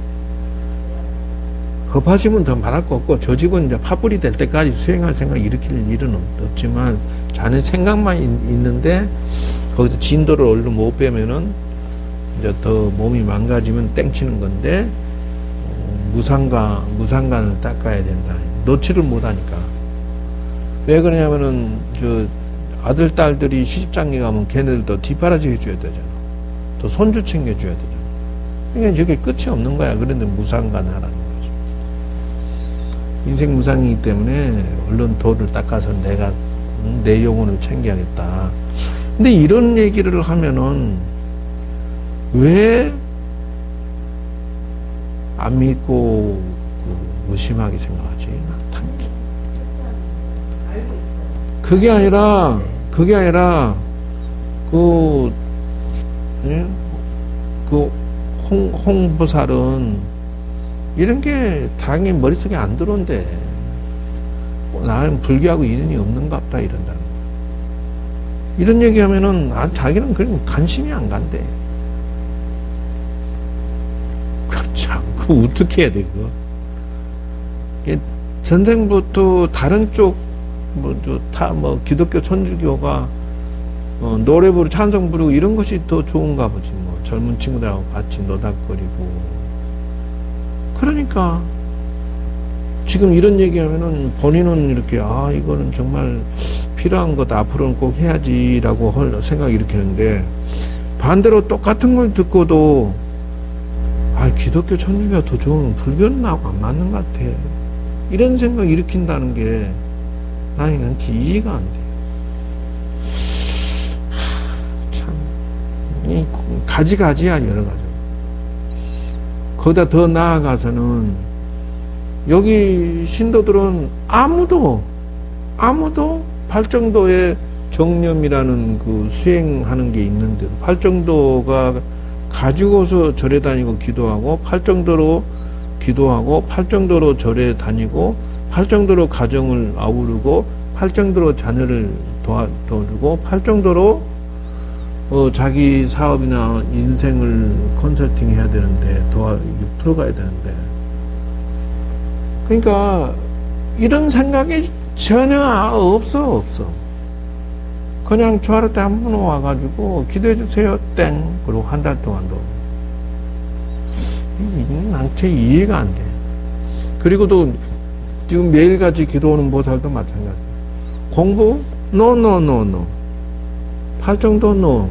급하시면 더 말할 거 없고, 저 집은 이제 파뿌리 될 때까지 수행할 생각 일으킬 일은 없지만, 자네 생각만 있는데, 거기서 진도를 얼른 못 빼면은, 이제 더 몸이 망가지면 땡치는 건데, 무상관을 닦아야 된다. 놓지를 못 하니까. 왜 그러냐면은, 아들, 딸들이 시집장가 가면 걔네들도 뒷바라지 해줘야 되잖아. 또 손주 챙겨줘야 되잖아. 그러니까 저게 끝이 없는 거야. 그런데 무상관 하라는 거야. 인생 무상이기 때문에 얼른 도를 닦아서 내가 내 영혼을 챙겨야겠다. 근데 이런 얘기를 하면은 왜 안 믿고 무심하게 생각하지? 그게 아니라 홍보살은 이런 게 당연히 머릿속에 안 들어온대. 나는 불교하고 인연이 없는갑다 이런다는 거야. 이런 얘기하면은 자기는 그런 관심이 안 간대. 참, 그거 어떻게 해야 돼 그거? 전생부터 다른 쪽 기독교 천주교가 노래 부르고 찬송 부르고 이런 것이 더 좋은가 보지. 뭐 젊은 친구들하고 같이 노닥거리고. 그러니까 지금 이런 얘기하면은 본인은 이렇게 이거는 정말 필요한 거다 앞으로는 꼭 해야지라고 생각이 일으키는데, 반대로 똑같은 걸 듣고도 기독교 천주교가 더 좋은 불교는 나하고 안 맞는 것 같아 이런 생각 일으킨다는 게 난 이해가 안 돼. 참, 이 가지가지야, 여러 가지. 거기다 더 나아가서는 여기 신도들은 아무도 팔정도의 정념이라는 그 수행하는 게 있는데 팔정도가 가지고서 절에 다니고 기도하고 팔정도로 기도하고 팔정도로 절에 다니고 팔정도로 가정을 아우르고 팔정도로 자녀를 도와주고 팔정도로 자기 사업이나 인생을 컨설팅 해야 되는데 풀어가야 되는데 그러니까 이런 생각이 전혀 없어. 그냥 주하루 때 한 번 와가지고 기도해 주세요 땡 그리고 한 달 동안도 난 제 이해가 안 돼. 그리고 또 지금 매일같이 기도하는 보살도 마찬가지. 공부? 노. 팔정도 노.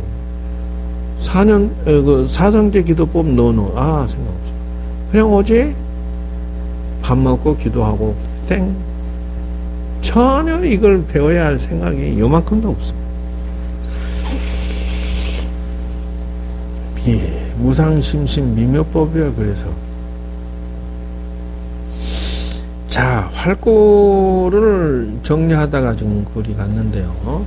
사성제 기도법 노. 생각 없어. 그냥 어제 밥 먹고 기도하고 땡. 전혀 이걸 배워야 할 생각이 요만큼도 없어. 무상심심 미묘법이야. 그래서 자, 활구를 정리하다가 지금 글이 갔는데요.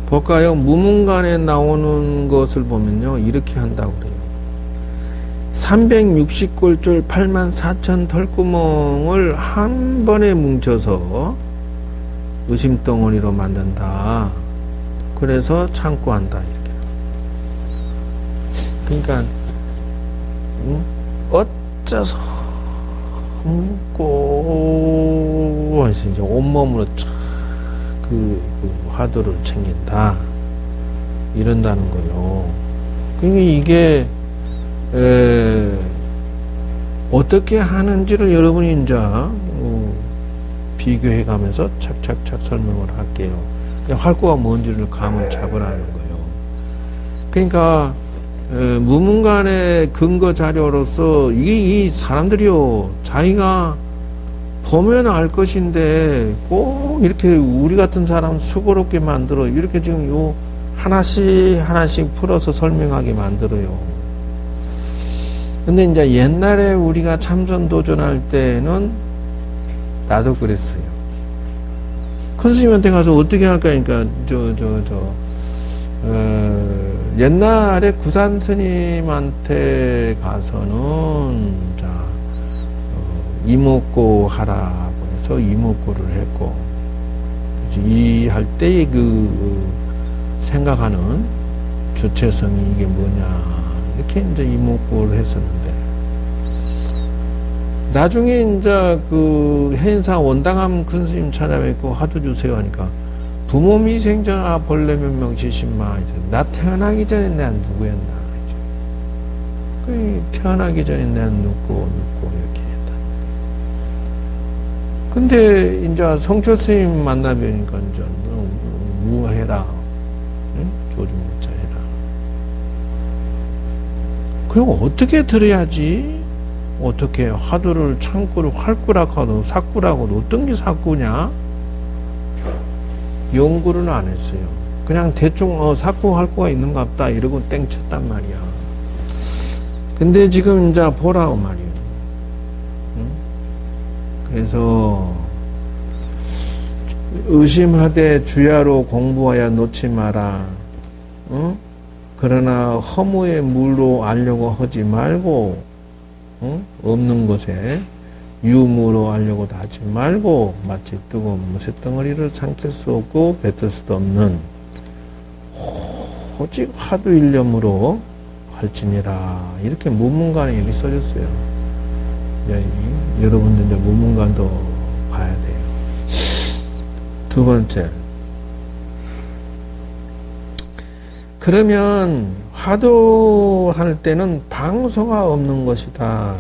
볼까요? 무문간에 나오는 것을 보면요, 이렇게 한다고 그래요. 360골줄 84,000 털구멍을 한 번에 뭉쳐서 의심덩어리로 만든다. 그래서 창구한다. 이렇게. 그러니까 어째서 묻고 해서 이제 온몸으로 그 화두를 챙긴다. 이런다는 거요. 그러니까 이게 어떻게 하는지를 여러분이 이제 비교해 가면서 착착착 설명을 할게요. 활구가 뭔지를 감을 잡으라는 거예요. 그러니까 무문간의 근거 자료로서 이 사람들이요, 자기가 보면 알 것인데 꼭 이렇게 우리 같은 사람 수고롭게 만들어 이렇게 지금 요 하나씩 풀어서 설명하게 만들어요. 근데 이제 옛날에 우리가 참선 도전할 때는 나도 그랬어요. 큰 스님한테 가서 어떻게 할까? 그러니까 옛날에 구산 스님한테 가서는 이목고 하라고 해서 이목고를 했고, 이 할 때 생각하는 주체성이 이게 뭐냐 이렇게 이제 이목고를 했었는데, 나중에 이제 해인사 원당함 큰 스님 찾아뵙고 화두 주세요 하니까 부모 미생자 벌레 몇 명 지신마. 나 태어나기 전에 내가 누구였나. 태어나기 전에 내가 눕고 이렇게 했다. 근데 이제 성철 스님 만나뵈니까 이제 뭐 해라. 응? 조중무자 해라. 그럼 어떻게 들어야지? 어떻게 화두를 창구를 활구라고 하든 사구라고 하든 어떤 게 사구냐? 연구를 안 했어요. 그냥 대충 사구 활구가 있는가 보다 이러고 땡 쳤단 말이야. 근데 지금 이제 보라고 말이에요. 응? 그래서 의심하되 주야로 공부하여 놓지 마라. 응? 그러나 허무의 물로 알려고 하지 말고, 응? 없는 것에 유무로 알려고도 하지 말고 마치 뜨거운 무쇠덩어리를 삼킬 수 없고 뱉을 수도 없는 오직 화두 일념으로 할지니라. 이렇게 무문간에 이렇게 써졌어요. 여러분들 이제 무문간도 봐야 돼요. 두 번째, 그러면 화두할 때는 방소가 없는 것이다.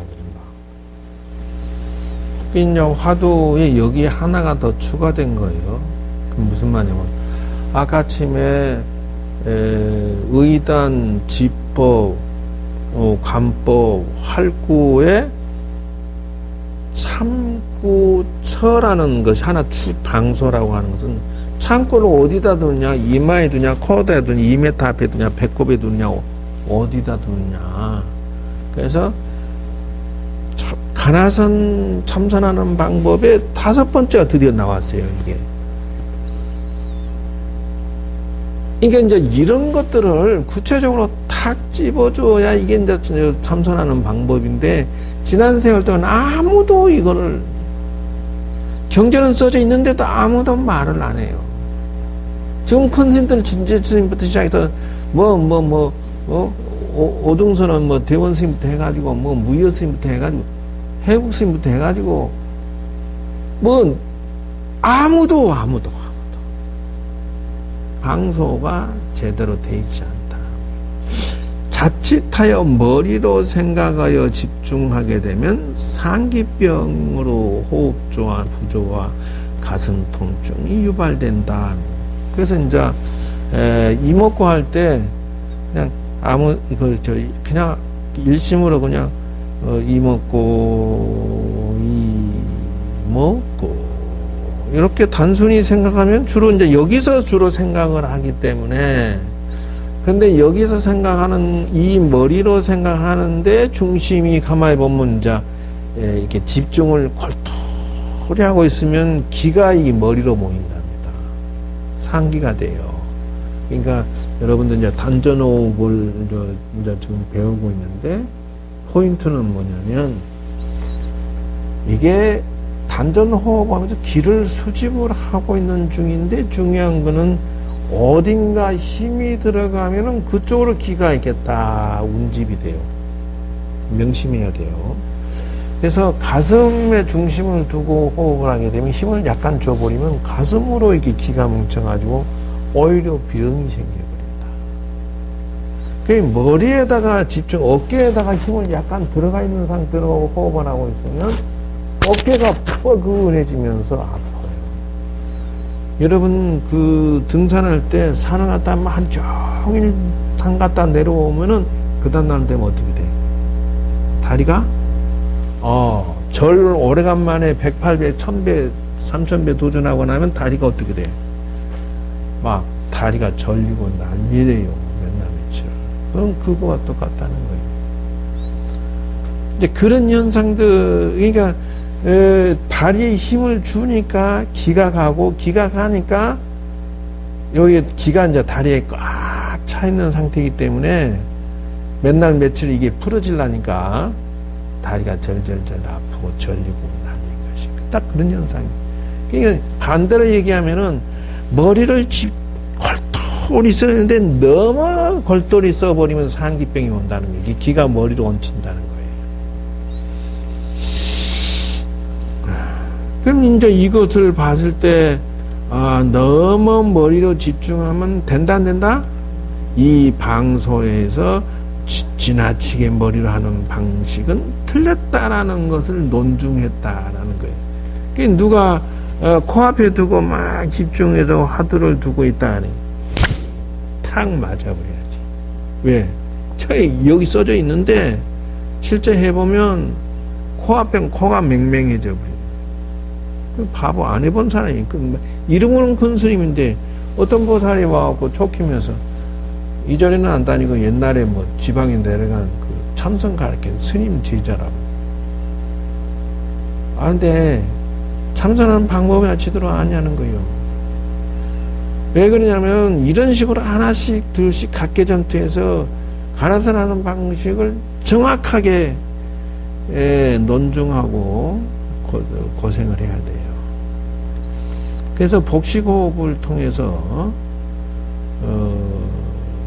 이제 화두에 여기에 하나가 더 추가된 거예요. 그 무슨 말이냐면 아까 아침에 의단, 지법, 관법, 활구에 참구처라는 것이 하나 방소라고 하는 것은 창고를 어디다 두냐, 이마에 두냐, 코어에 두냐, 2m 앞에 두냐, 배꼽에 두냐, 어디다 두냐. 그래서 가나선 참선하는 방법의 5번째가 드디어 나왔어요, 이게. 이게 이제 이런 것들을 구체적으로 탁 집어줘야 이게 이제 참선하는 방법인데, 지난 세월 동안 아무도 이거를, 경전은 써져 있는데도 아무도 말을 안 해요. 지금 큰 스님들, 진제 스님부터 시작해서, 오등선은 대원 스님부터 해가지고, 무여 스님부터 해가지고, 해국 스님부터 해가지고, 아무도. 방소가 제대로 돼 있지 않다. 자칫하여 머리로 생각하여 집중하게 되면 상기병으로 호흡조와 부조와 가슴 통증이 유발된다. 그래서 이제 이목구 할 때 그냥 그냥 일심으로 그냥 이목구 이렇게 단순히 생각하면 주로 이제 여기서 주로 생각을 하기 때문에, 근데 여기서 생각하는 이 머리로 생각하는데 중심이 가만히 보면 이제 이렇게 집중을 골똘히 하고 있으면 기가 이 머리로 모인답니다. 상기가 돼요. 그러니까 여러분들 이제 단전호흡을 이제 지금 배우고 있는데, 포인트는 뭐냐면 이게 단전호흡하면서 기를 수집을 하고 있는 중인데, 중요한 거는 어딘가 힘이 들어가면은 그쪽으로 기가 이렇게 다 운집이 돼요. 명심해야 돼요. 그래서 가슴에 중심을 두고 호흡을 하게 되면 힘을 약간 줘버리면 가슴으로 이렇게 기가 뭉쳐가지고 오히려 병이 생겨버린다. 그 머리에다가 집중, 어깨에다가 힘을 약간 들어가 있는 상태로 호흡을 하고 있으면 어깨가 뻐근해지면서 아파요. 여러분 그 등산할 때 산을 갔다 하루 종일 산 갔다 내려오면은 그 다음날 되면 어떻게 돼? 다리가 절 오래간만에 108배, 1000배, 3000배 도전하고 나면 다리가 어떻게 돼? 막 다리가 절리고 난리돼요. 몇날 며칠. 그럼 그거와 똑같다는 거예요. 이제 그런 현상들, 그러니까 다리에 힘을 주니까 기가 가고, 기가 가니까 여기 기가 이제 다리에 꽉 차 있는 상태이기 때문에 맨날 며칠 이게 풀어지려니까 다리가 절절절 아프고 절리고 난리인 것이 딱 그런 현상이에요. 그러니까 반대로 얘기하면은 머리를 골똘히 쓰는데 너무 골똘히 써버리면 상기병이 온다는 거예요. 이게 기가 머리로 얹힌다는 거예요. 그럼 이제 이것을 봤을 때, 너무 머리로 집중하면 된다, 안 된다? 이 방소에서 지나치게 머리로 하는 방식은 틀렸다라는 것을 논증했다라는 거예요. 그러니까 누가 코앞에 두고 막 집중해서 화두를 두고 있다 하니 탁 맞아버려야지. 왜? 여기 써져 있는데 실제 해보면 코앞에 코가 맹맹해져 버려요. 바보 안 해본 사람이, 이름은 큰 스님인데 어떤 보살이 와갖고 촉히면서 이 자리는 안 다니고 옛날에 지방에 내려간 그 참선 가르친 스님 제자라고. 근데 참선하는 방법이나 제대로 아냐는 거예요. 왜 그러냐면 이런 식으로 하나씩 둘씩 각계전투해서 가나선하는 방식을 정확하게 논증하고 고생을 해야 돼요. 그래서 복식호흡을 통해서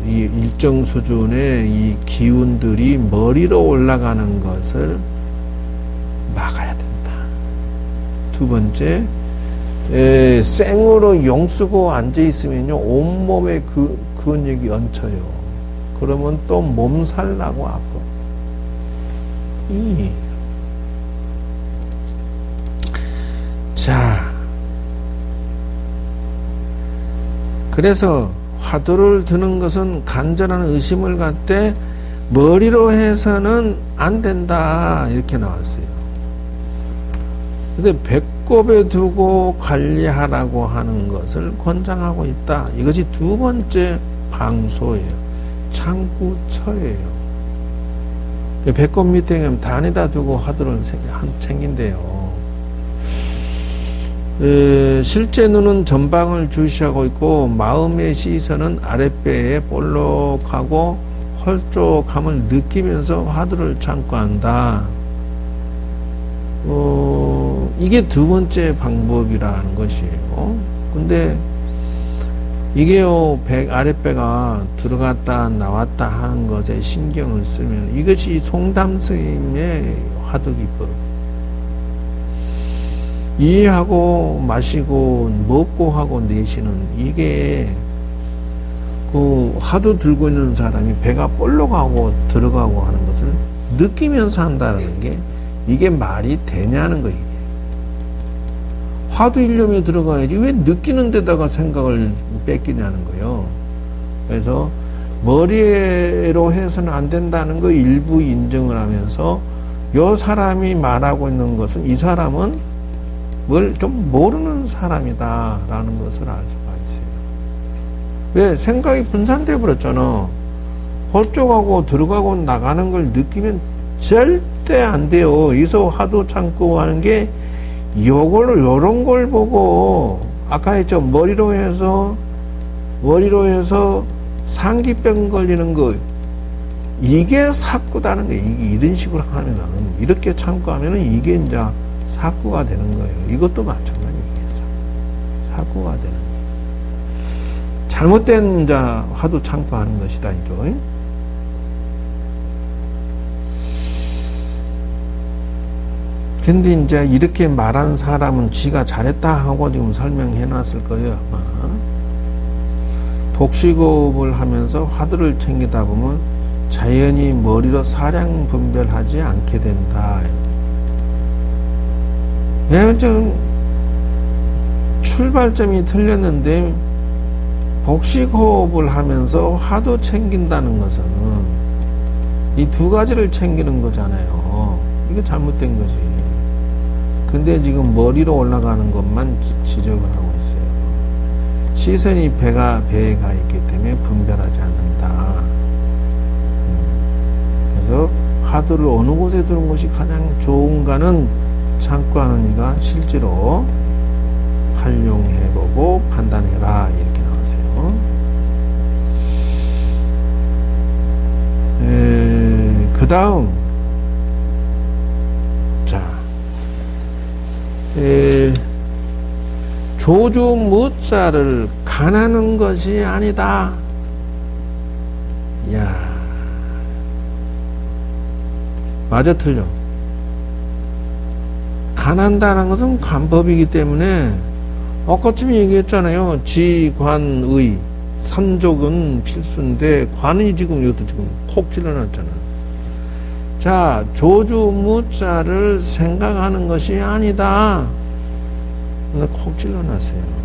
이 일정 수준의 이 기운들이 머리로 올라가는 것을 막아야 된다. 두 번째, 생으로 용 쓰고 앉아 있으면요 온몸에 근육이 얹혀요. 그러면 또 몸살 나고 아파. 자, 그래서 화두를 드는 것은 간절한 의심을 갖되 머리로 해서는 안 된다, 이렇게 나왔어요. 근데 배꼽에 두고 관리하라고 하는 것을 권장하고 있다. 이것이 두 번째 방소예요. 창구처예요. 배꼽 밑에 단에다 두고 화두를 챙긴대요. 실제 눈은 전방을 주시하고 있고 마음의 시선은 아랫배에 볼록하고 홀쭉함을 느끼면서 화두를 창구한다. 이게 두 번째 방법이라는 것이에요. 근데 이게요, 아랫배가 들어갔다 나왔다 하는 것에 신경을 쓰면 이것이 송담 스님의 화두기법. 이해하고 마시고 먹고 하고 내쉬는 이게 그 화두 들고 있는 사람이 배가 볼록하고 들어가고 하는 것을 느끼면서 한다는 게 이게 말이 되냐는 거. 이게 화두 일념에 들어가야지 왜 느끼는 데다가 생각을 뺏기냐는 거예요. 그래서 머리로 해서는 안 된다는 거 일부 인정을 하면서 요 사람이 말하고 있는 것은 이 사람은 뭘 좀 모르는 사람이다라는 것을 알 수가 있어요. 왜? 생각이 분산돼 버렸잖아. 홀쭉하고 들어가고 나가는 걸 느끼면 절대 안 돼요. 여기서 화두 참고 하는 게 요걸로 요런 걸 보고 아까 했죠. 머리로 해서 상기병 걸리는 거 이게 사꾸다는 거예요. 이게 이런 식으로 하면은 이렇게 참고하면은 이게 이제 사꾸가 되는 거예요. 이것도 마찬가지예요. 사꾸가 되는 거예요. 잘못된 이제 화두 참고하는 것이다 이죠. 근데 이제 이렇게 말한 사람은 지가 잘했다 하고 지금 설명해 놨을 거예요, 아마. 복식호흡을 하면서 화두를 챙기다 보면 자연히 머리로 사량 분별하지 않게 된다. 왜냐면 출발점이 틀렸는데 복식호흡을 하면서 화두 챙긴다는 것은 이 두 가지를 챙기는 거잖아요. 이거 잘못된 거지. 근데 지금 머리로 올라가는 것만 지적을 하고 있어요. 시선이 배에 가 있기 때문에 분별하지 않는다. 그래서 화두를 어느 곳에 두는 것이 가장 좋은가는 참고하는 이가 실제로 활용해보고 판단해라 이렇게 나왔어요. 그 다음 조주 무자를 간하는 것이 아니다. 야, 맞아 틀려. 간한다는 것은 관법이기 때문에 아까쯤 얘기했잖아요. 지관의 삼족은 필수인데 관이 지금 이것도 지금 콕 찔러놨잖아요. 자, 조주무자를 생각하는 것이 아니다. 콕 찔러놨어요.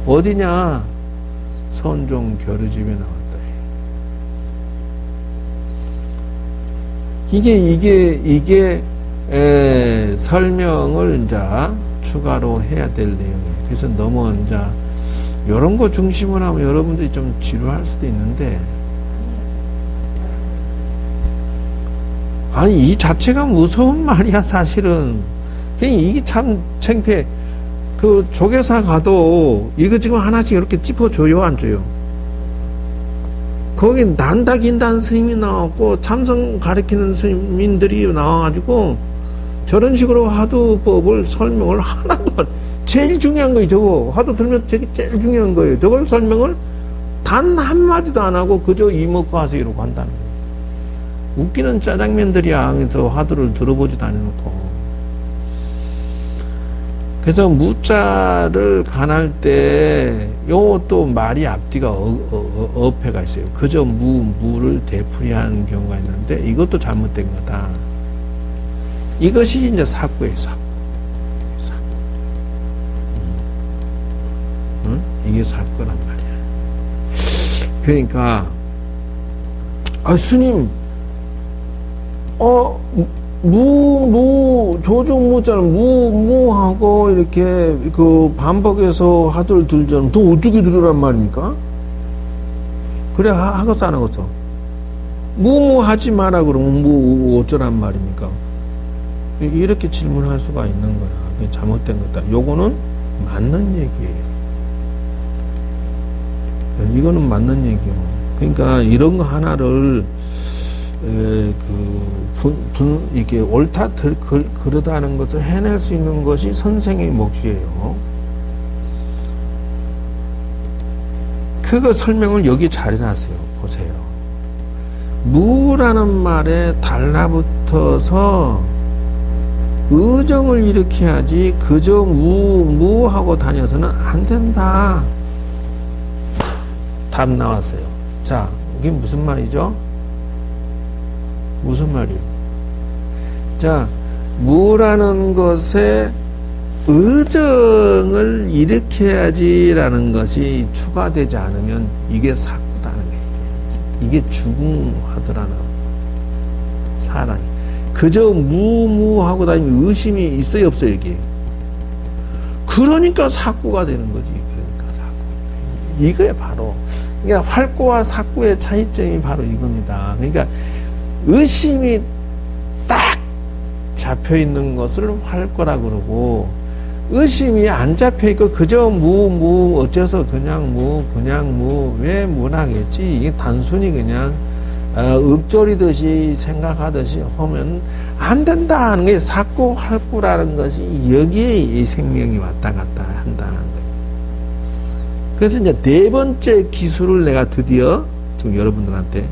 어디냐? 선종 겨루집에 나왔다. 이게 설명을 이제 추가로 해야 될 내용이에요. 그래서 너무 이제 이런 거 중심으로 하면 여러분들이 좀 지루할 수도 있는데, 아니 이 자체가 무서운 말이야 사실은. 이게 참 창피해. 그 조계사 가도 이거 지금 하나씩 이렇게 짚어줘요 안 줘요? 거기 난다 긴다는 스님이 나왔고 참선 가르치는 스님들이 나와가지고 저런 식으로 화두법을 설명을 하나도 제일 중요한 거예요. 저거 화두 들면 저게 제일 중요한 거예요. 저걸 설명을 단 한마디도 안 하고 그저 이먹고 하세요 이러고 한다는 거예요. 웃기는 짜장면들이야. 그래서 화두를 들어보지도 않아놓고. 그래서 무자를 간할 때 요것도 말이 앞뒤가 어폐가 있어요. 그저 무를 되풀이하는 경우가 있는데 이것도 잘못된 거다. 이것이 이제 사구예요. 사구. 응? 이게 사구란 말이야. 그러니까 스님 조중무자는 무하고 이렇게 그 반복해서 하들 들자면 또 어떻게 들으란 말입니까? 그래, 하겠어, 안 하겠어? 무하지 마라 그러면 어쩌란 말입니까? 이렇게 질문할 수가 있는 거야. 그게 잘못된 거다. 요거는 맞는 얘기예요. 이거는 맞는 얘기요. 그러니까 이런 거 하나를 이게 옳다 그러다는 것을 해낼 수 있는 것이 선생의 몫이에요. 그거 설명을 여기 잘 해놨어요. 보세요. 무라는 말에 달라붙어서 의정을 일으켜야지 그저 무하고 다녀서는 안 된다. 답 나왔어요. 자, 이게 무슨 말이죠? 무슨 말이에요? 자, 무라는 것에 의정을 일으켜야지라는 것이 추가되지 않으면 이게 사구다는 거예요. 이게 죽음하더라는 사랑이. 그저 무하고 다니면 의심이 있어요, 없어요, 이게? 그러니까 사구가 되는 거지. 그러니까 사구. 이거야, 바로. 그러니까 활구와 사구의 차이점이 바로 이겁니다. 그러니까 의심이 딱 잡혀 있는 것을 활구라 그러고, 의심이 안 잡혀 있고 그저 어째서 그냥 왜 무나겠지. 이게 단순히 그냥 읊조리듯이 생각하듯이 하면 안 된다 하는 게 사구 활구라는 것이 여기에 이 생명이 왔다 갔다 한다는 거예요. 그래서 이제 네 번째 기술을 내가 드디어 지금 여러분들한테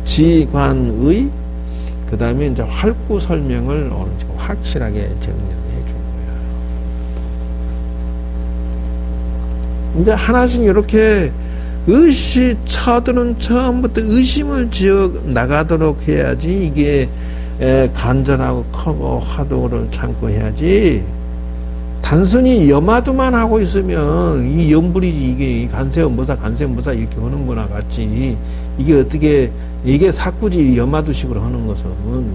지관의 그 다음에 이제 활구 설명을 오늘 지금 확실하게 정리를 해준 거예요. 근데 하나씩 이렇게 처들은 처음부터 의심을 지어 나가도록 해야지 이게 간절하고 크고 화두를 참고 해야지. 단순히 염화두만 하고 있으면 이 염불이지 이게 간세음보사 이렇게 하는 거나 같지. 이게 어떻게 이게 사구지 염화두식으로 하는 것은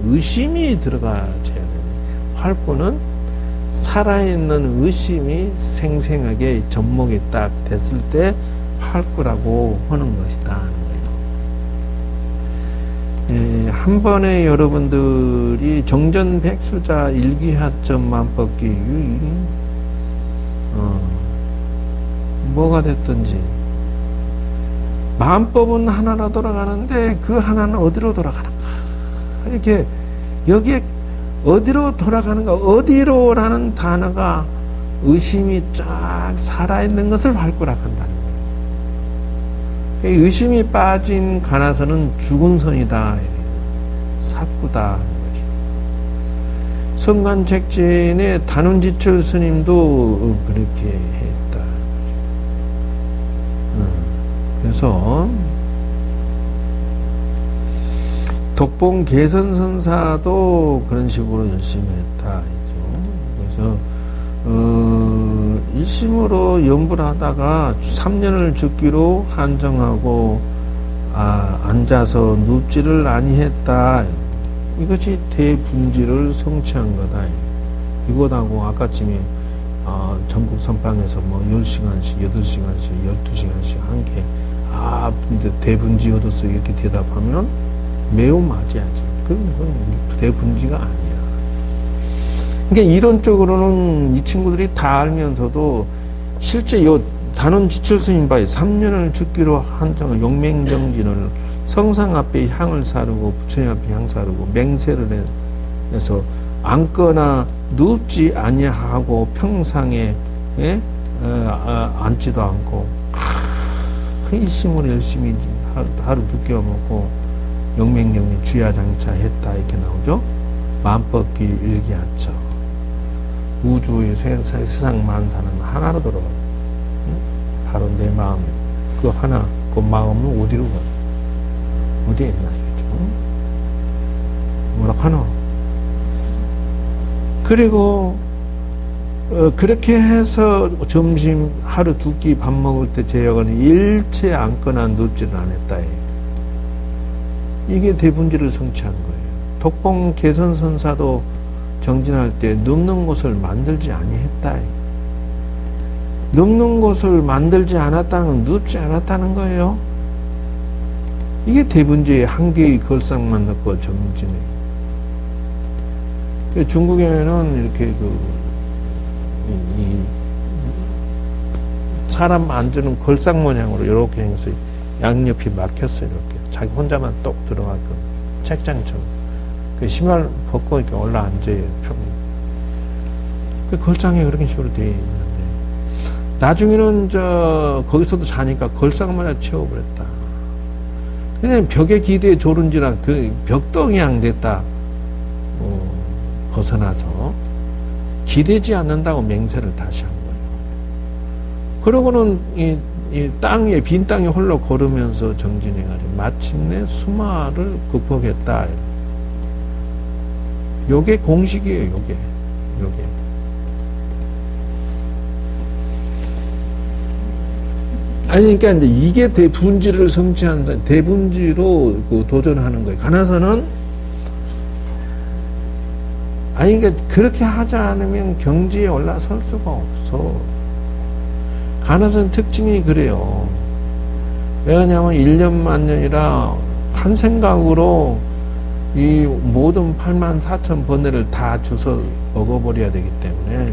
의심이 들어가야 됩니다. 활구는 살아있는 의심이 생생하게 접목이 딱 됐을 때 활구라고 하는 것이다 하는 거예요. 한 번에 여러분들이 정전백수자 일기하점 만법기 뭐가 됐든지 만법은 하나로 돌아가는데 그 하나는 어디로 돌아가는가? 이렇게 여기에 어디로 돌아가는가? 어디로라는 단어가 의심이 쫙 살아있는 것을 활구라 한다는 거예요. 의심이 빠진 가나선은 죽은 선이다. 사구다. 성간책진의 단운지철 스님도 그렇게 했다. 그래서 독봉 개선선사도 그런 식으로 열심히 했다. 그래서 일심으로 연구를 하다가 3년을 죽기로 한정하고 앉아서 눕지를 아니했다. 이것이 대분지를 성취한 거다. 이것하고 아까쯤에 전국 선방에서 뭐 10시간씩, 8시간씩, 12시간씩 한 게 근데 대분지 얻었어 이렇게 대답하면 매우 맞아야지. 그건 대분지가 아니야. 그러니까 이론적으로는 이 친구들이 다 알면서도 실제 요 단원지철 스님 바에 3년을 죽기로 한정을 용맹정진을 성상 앞에 향을 사르고 부처님 앞에 향 사르고 맹세를 해서 앉거나 눕지 아니하고 평상에 앉지도 않고 큰 힘을 열심히 하루 두 끼 먹고 용맹정진 주야장차 했다 이렇게 나오죠. 만법기 일기하처 우주의 세상 만사는 하나로 돌아가. 바로 내 마음이다. 그 하나, 그 마음은 어디로 가? 어디에 있나, 이거죠? 뭐라 하나? 그리고, 그렇게 해서 점심 하루 두 끼 밥 먹을 때 제약은 일체 앉거나 눕지를 안 했다. 이게 대분지를 성취한 거예요. 독봉 개선선사도 정진할 때 눕는 곳을 만들지 아니했다. 눕는 곳을 만들지 않았다는 건 눕지 않았다는 거예요. 이게 대분지의 한 개의 걸상만 넣고 정진해요. 중국에는 이렇게 사람 앉는 걸상 모양으로 이렇게 해서 양옆이 막혔어요. 이렇게 자기 혼자만 똑 들어가고 책장처럼 그 신발 벗고 이렇게 올라 앉아요. 그 걸상에 그런 식으로 되어 있는데 나중에는 거기서도 자니까 걸상만 채워버렸다. 그냥 벽에 기대에 조른지라 그 벽도 그냥 됐다. 벗어나서 기대지 않는다고 맹세를 다시 한 거예요. 그러고는 이 땅에 빈 땅에 홀로 걸으면서 정진해가지고 마침내 수마를 극복했다. 요게 공식이에요. 요게. 아니 그러니까 이제 이게 대분지를 성취하는 대분지로 도전하는 거예요. 가나서는 아니, 그러니까 그렇게 하지 않으면 경지에 올라설 수가 없어. 가나선 특징이 그래요. 왜냐하면 1년 만년이라 한 생각으로 이 모든 84,000번뇌를 다 주워 먹어버려야 되기 때문에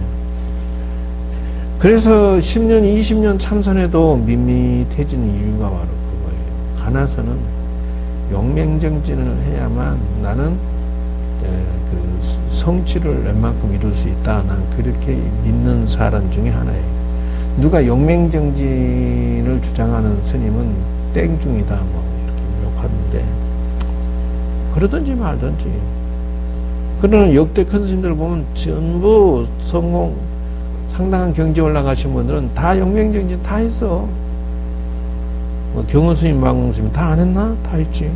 그래서 10년, 20년 참선해도 밋밋해진 이유가 바로 그거예요. 가나선은 용맹정진을 해야만 나는 그 성취를 웬만큼 이룰 수 있다. 난 그렇게 믿는 사람 중에 하나예요. 누가 용맹정진을 주장하는 스님은 땡중이다 뭐 이렇게 욕하는데 그러든지 말든지. 그러나 역대 큰 스님들 보면 전부 성공 상당한 경지에 올라가신 분들은 다 용맹정진 다 했어. 뭐 경원스님, 마공스님 다 안 했나? 다 했지.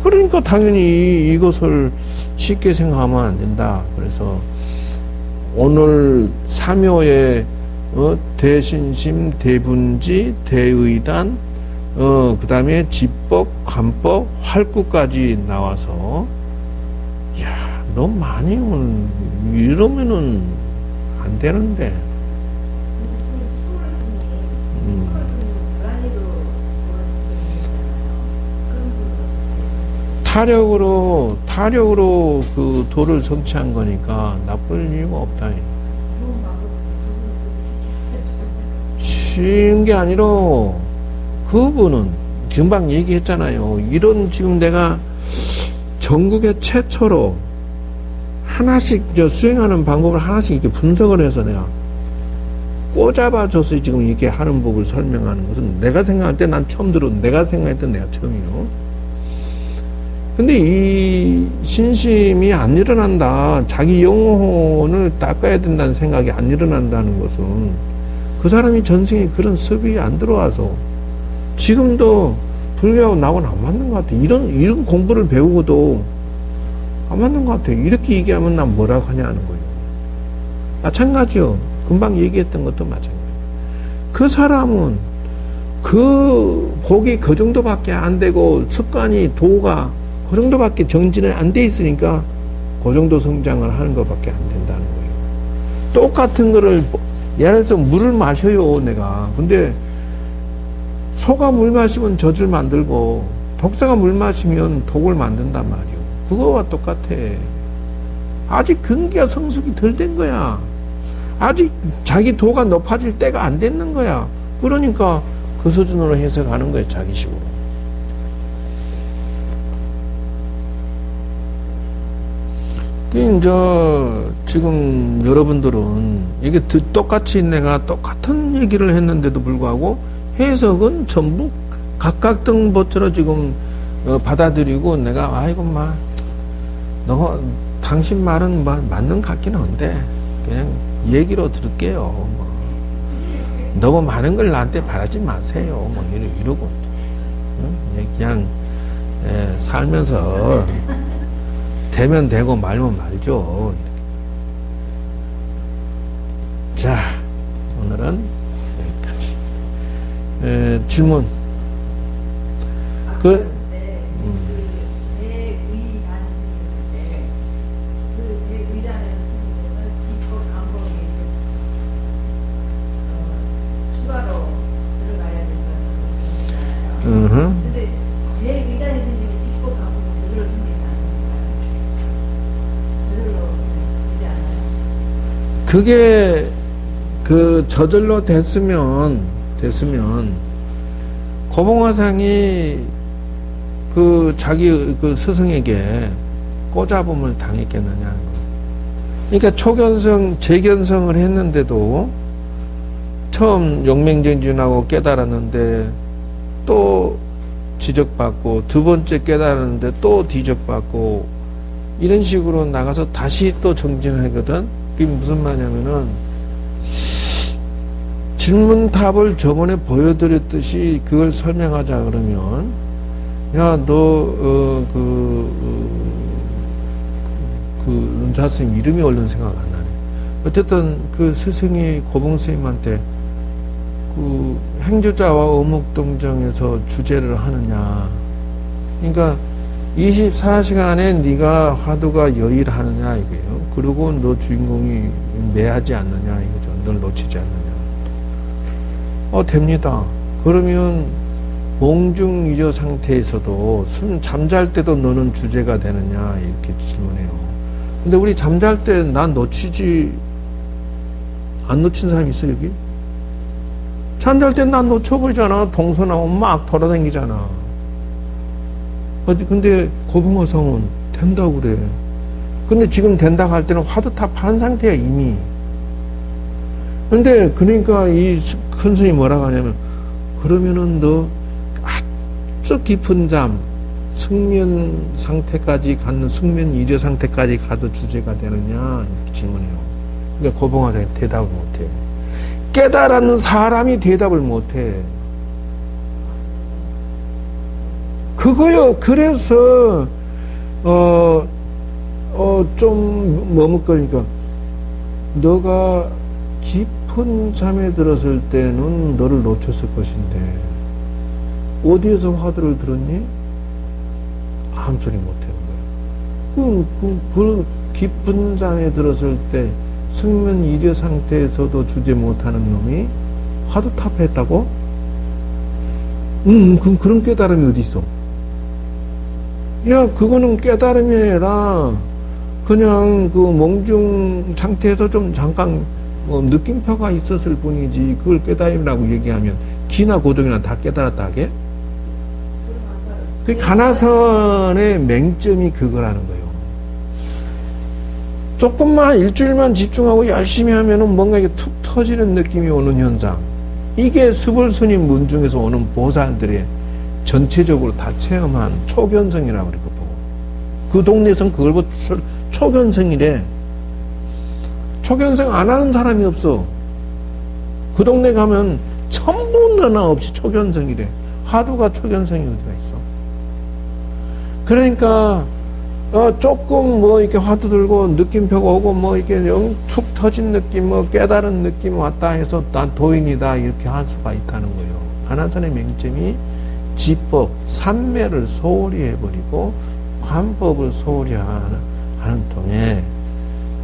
그러니까 당연히 이것을 쉽게 생각하면 안 된다. 그래서 오늘 삼요에 대신심, 대분지, 대의단, 그 다음에 지법, 관법, 활구까지 나와서 야, 너무 많이 이러면은 안 되는데. 타력으로 그 도를 성취한 거니까 나쁠 이유가 없다. 쉬운 게 아니라 그분은 금방 얘기했잖아요. 이런 지금 내가 전국에 최초로 하나씩 수행하는 방법을 하나씩 이렇게 분석을 해서 내가 꼬잡아줘서 지금 이렇게 하는 법을 설명하는 것은 내가 생각할 때 난 처음 들었는데 내가 생각했던 내가 처음이요. 근데 이 신심이 안 일어난다. 자기 영혼을 닦아야 된다는 생각이 안 일어난다는 것은 그 사람이 전생에 그런 습이 안 들어와서 지금도 불교하고 나하고는 안 맞는 것 같아. 이런 공부를 배우고도 안 맞는 것 같아. 이렇게 얘기하면 난 뭐라고 하냐는 거예요. 마찬가지요. 금방 얘기했던 것도 마찬가지예요. 그 사람은 그 복이 그 정도밖에 안 되고 습관이 도가 그 정도밖에 정진이 안 돼 있으니까 그 정도 성장을 하는 것밖에 안 된다는 거예요. 똑같은 거를 예를 들어서 물을 마셔요 내가. 근데 소가 물 마시면 젖을 만들고 독사가 물 마시면 독을 만든단 말이에요. 그거와 똑같아. 아직 근기가 성숙이 덜 된 거야. 아직 자기 도가 높아질 때가 안 됐는 거야. 그러니까 그 수준으로 해석하는 거예요. 자기식으로. 이제 지금 여러분들은 이게 똑같이 내가 똑같은 얘기를 했는데도 불구하고 해석은 전부 각각 등보처럼 지금 받아들이고 내가 아이고 너 당신 말은 맞는 것 같긴 한데 그냥 얘기로 들을게요. 너무 많은 걸 나한테 바라지 마세요. 이러고 그냥 살면서 되면 되고 말면 말죠. 자, 오늘은 여기까지. 질문. 그게 저절로 됐으면 고봉화상이 자기 스승에게 꼬잡음을 당했겠느냐는 거예요. 그러니까 재견성을 했는데도 처음 용맹정진하고 깨달았는데 또 지적받고, 두 번째 깨달았는데 또 지적받고, 이런 식으로 나가서 다시 또 정진하거든. 그게 무슨 말이냐면은, 질문답을 저번에 보여드렸듯이 그걸 설명하자 그러면, 야, 너, 은사스님 이름이 얼른 생각 안 나네. 어쨌든 그 스승이 고봉스님한테 행주자와 어묵동정에서 주제를 하느냐. 그러니까 24시간에 네가 화두가 여일하느냐 이거예요. 그리고 너 주인공이 매하지 않느냐 이거죠. 널 놓치지 않느냐. 됩니다. 그러면 몽중이저 상태에서도 잠잘 때도 너는 주제가 되느냐 이렇게 질문해요. 근데 우리 잠잘 때 난 안 놓친 사람이 있어 여기? 잠잘 때 난 놓쳐버리잖아. 동서나고 막 돌아다니잖아. 근데 고봉화상은 된다고 그래. 근데 지금 된다고 할 때는 화두탑 한 상태야 이미. 근데 그러니까 이 큰 스님이 뭐라고 하냐면, 그러면은 너 아주 깊은 잠, 숙면 상태까지 갖는, 숙면 이려 상태까지 가도 주제가 되느냐 이렇게 질문해요. 그러니까 고봉화상이 대답을 못해. 깨달았는 사람이 대답을 못해. 그거요. 그래서 좀 머뭇거리니까, 너가 깊은 잠에 들었을 때는 너를 놓쳤을 것인데 어디에서 화두를 들었니? 아무 소리 못하는 거야. 그 깊은 잠에 들었을 때 숙면 이려 상태에서도 주제 못하는 놈이 화두탑 했다고? 그럼 그런 깨달음이 어디 있어? 야, 그거는 깨달음이 아니라 그냥 그 몽중 상태에서 좀 잠깐 느낌표가 있었을 뿐이지, 그걸 깨달음이라고 얘기하면 기나 고동이나 다 깨달았다 하게? 그 가나선의 맹점이 그거라는 거예요. 조금만 일주일만 집중하고 열심히 하면은 뭔가 이게 툭 터지는 느낌이 오는 현상. 이게 수불스님 문 중에서 오는 보살들의 전체적으로 다 체험한 초견성이라고 그래, 보고. 그 동네에선 그걸 보고 초견성이래. 초견성 안 하는 사람이 없어. 그 동네 가면 전부 너나 없이 초견성이래. 화두가 초견성이 어디가 있어. 그러니까 조금 이렇게 화두 들고 느낌표가 오고 이렇게 영 툭 터진 느낌, 깨달은 느낌 왔다 해서 난 도인이다 이렇게 할 수가 있다는 거예요. 가나선의 맹점이 지법, 삼매를 소홀히 해버리고 관법을 소홀히 하는 통에,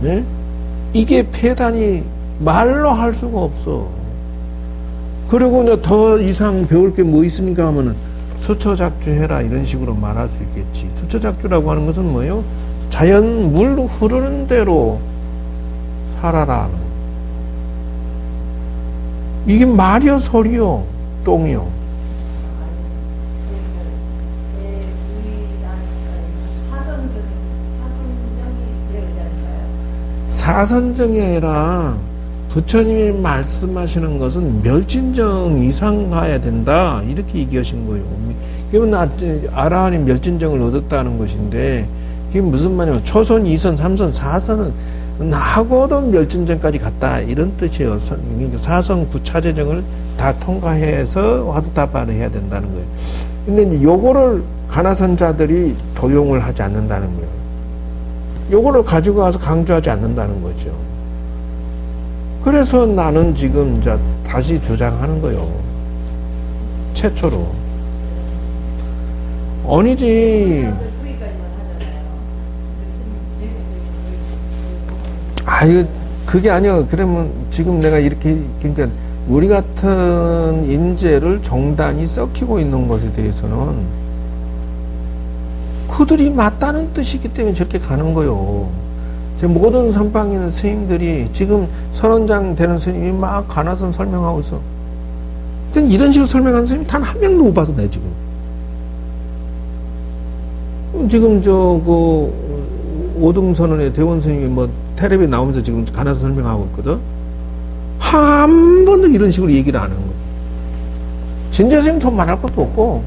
네? 이게 폐단이 말로 할 수가 없어. 그리고 이제 더 이상 배울 게 뭐 있습니까 하면은 수처작주해라 이런 식으로 말할 수 있겠지. 수처작주라고 하는 것은 뭐예요? 자연 물 흐르는 대로 살아라. 이게 말이요 소리요 똥이요? 사선정이 아니라 부처님이 말씀하시는 것은 멸진정 이상 가야 된다 이렇게 얘기하신 거예요. 그러면 아라한이 멸진정을 얻었다는 것인데, 그게 무슨 말이냐면 초선, 2선, 3선, 4선은 나하고도 멸진정까지 갔다 이런 뜻이에요. 4선 9차제정을 다 통과해서 화두타파를 해야 된다는 거예요. 근데 이제 요거를 가나선자들이 도용을 하지 않는다는 거예요. 요거를 가지고 와서 강조하지 않는다는 거죠. 그래서 나는 지금 이제 다시 주장하는 거예요. 최초로. 아니지. 이거 그게 아니야. 그러면 지금 내가 이렇게, 그러니까 우리 같은 인재를 종단이 썩히고 있는 것에 대해서는 그들이 맞다는 뜻이기 때문에 저렇게 가는 거요. 모든 선방에 있는 스님들이 지금 선원장 되는 스님이 막 가나선 설명하고 있어. 근데 이런 식으로 설명하는 스님이 단 한 명도 못 봐서 내 지금. 지금 오등선언의 대원 스님이 뭐 텔레비에 나오면서 지금 가나선 설명하고 있거든. 한 번도 이런 식으로 얘기를 안 하는 거죠. 진재 스님 더 말할 것도 없고,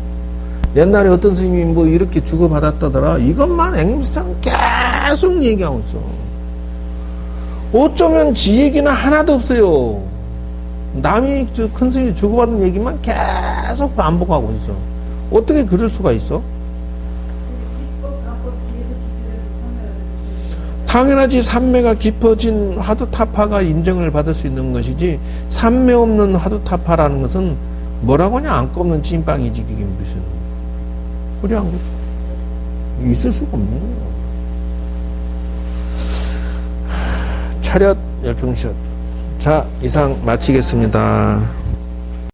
옛날에 어떤 스님이 뭐 이렇게 주고받았다더라. 이것만 앵무새처럼 계속 얘기하고 있어. 어쩌면 지 얘기는 하나도 없어요. 남이 큰 스님이 주고받은 얘기만 계속 반복하고 있어. 어떻게 그럴 수가 있어? 당연하지. 삼매가 깊어진 화두타파가 인정을 받을 수 있는 것이지, 삼매 없는 화두타파라는 것은 뭐라고 하냐, 안고 없는 찐빵이지. 그게 무슨 그래, 안 그래? 있을 수가 없는 거예요. 차렷 열중샷. 자, 이상 마치겠습니다.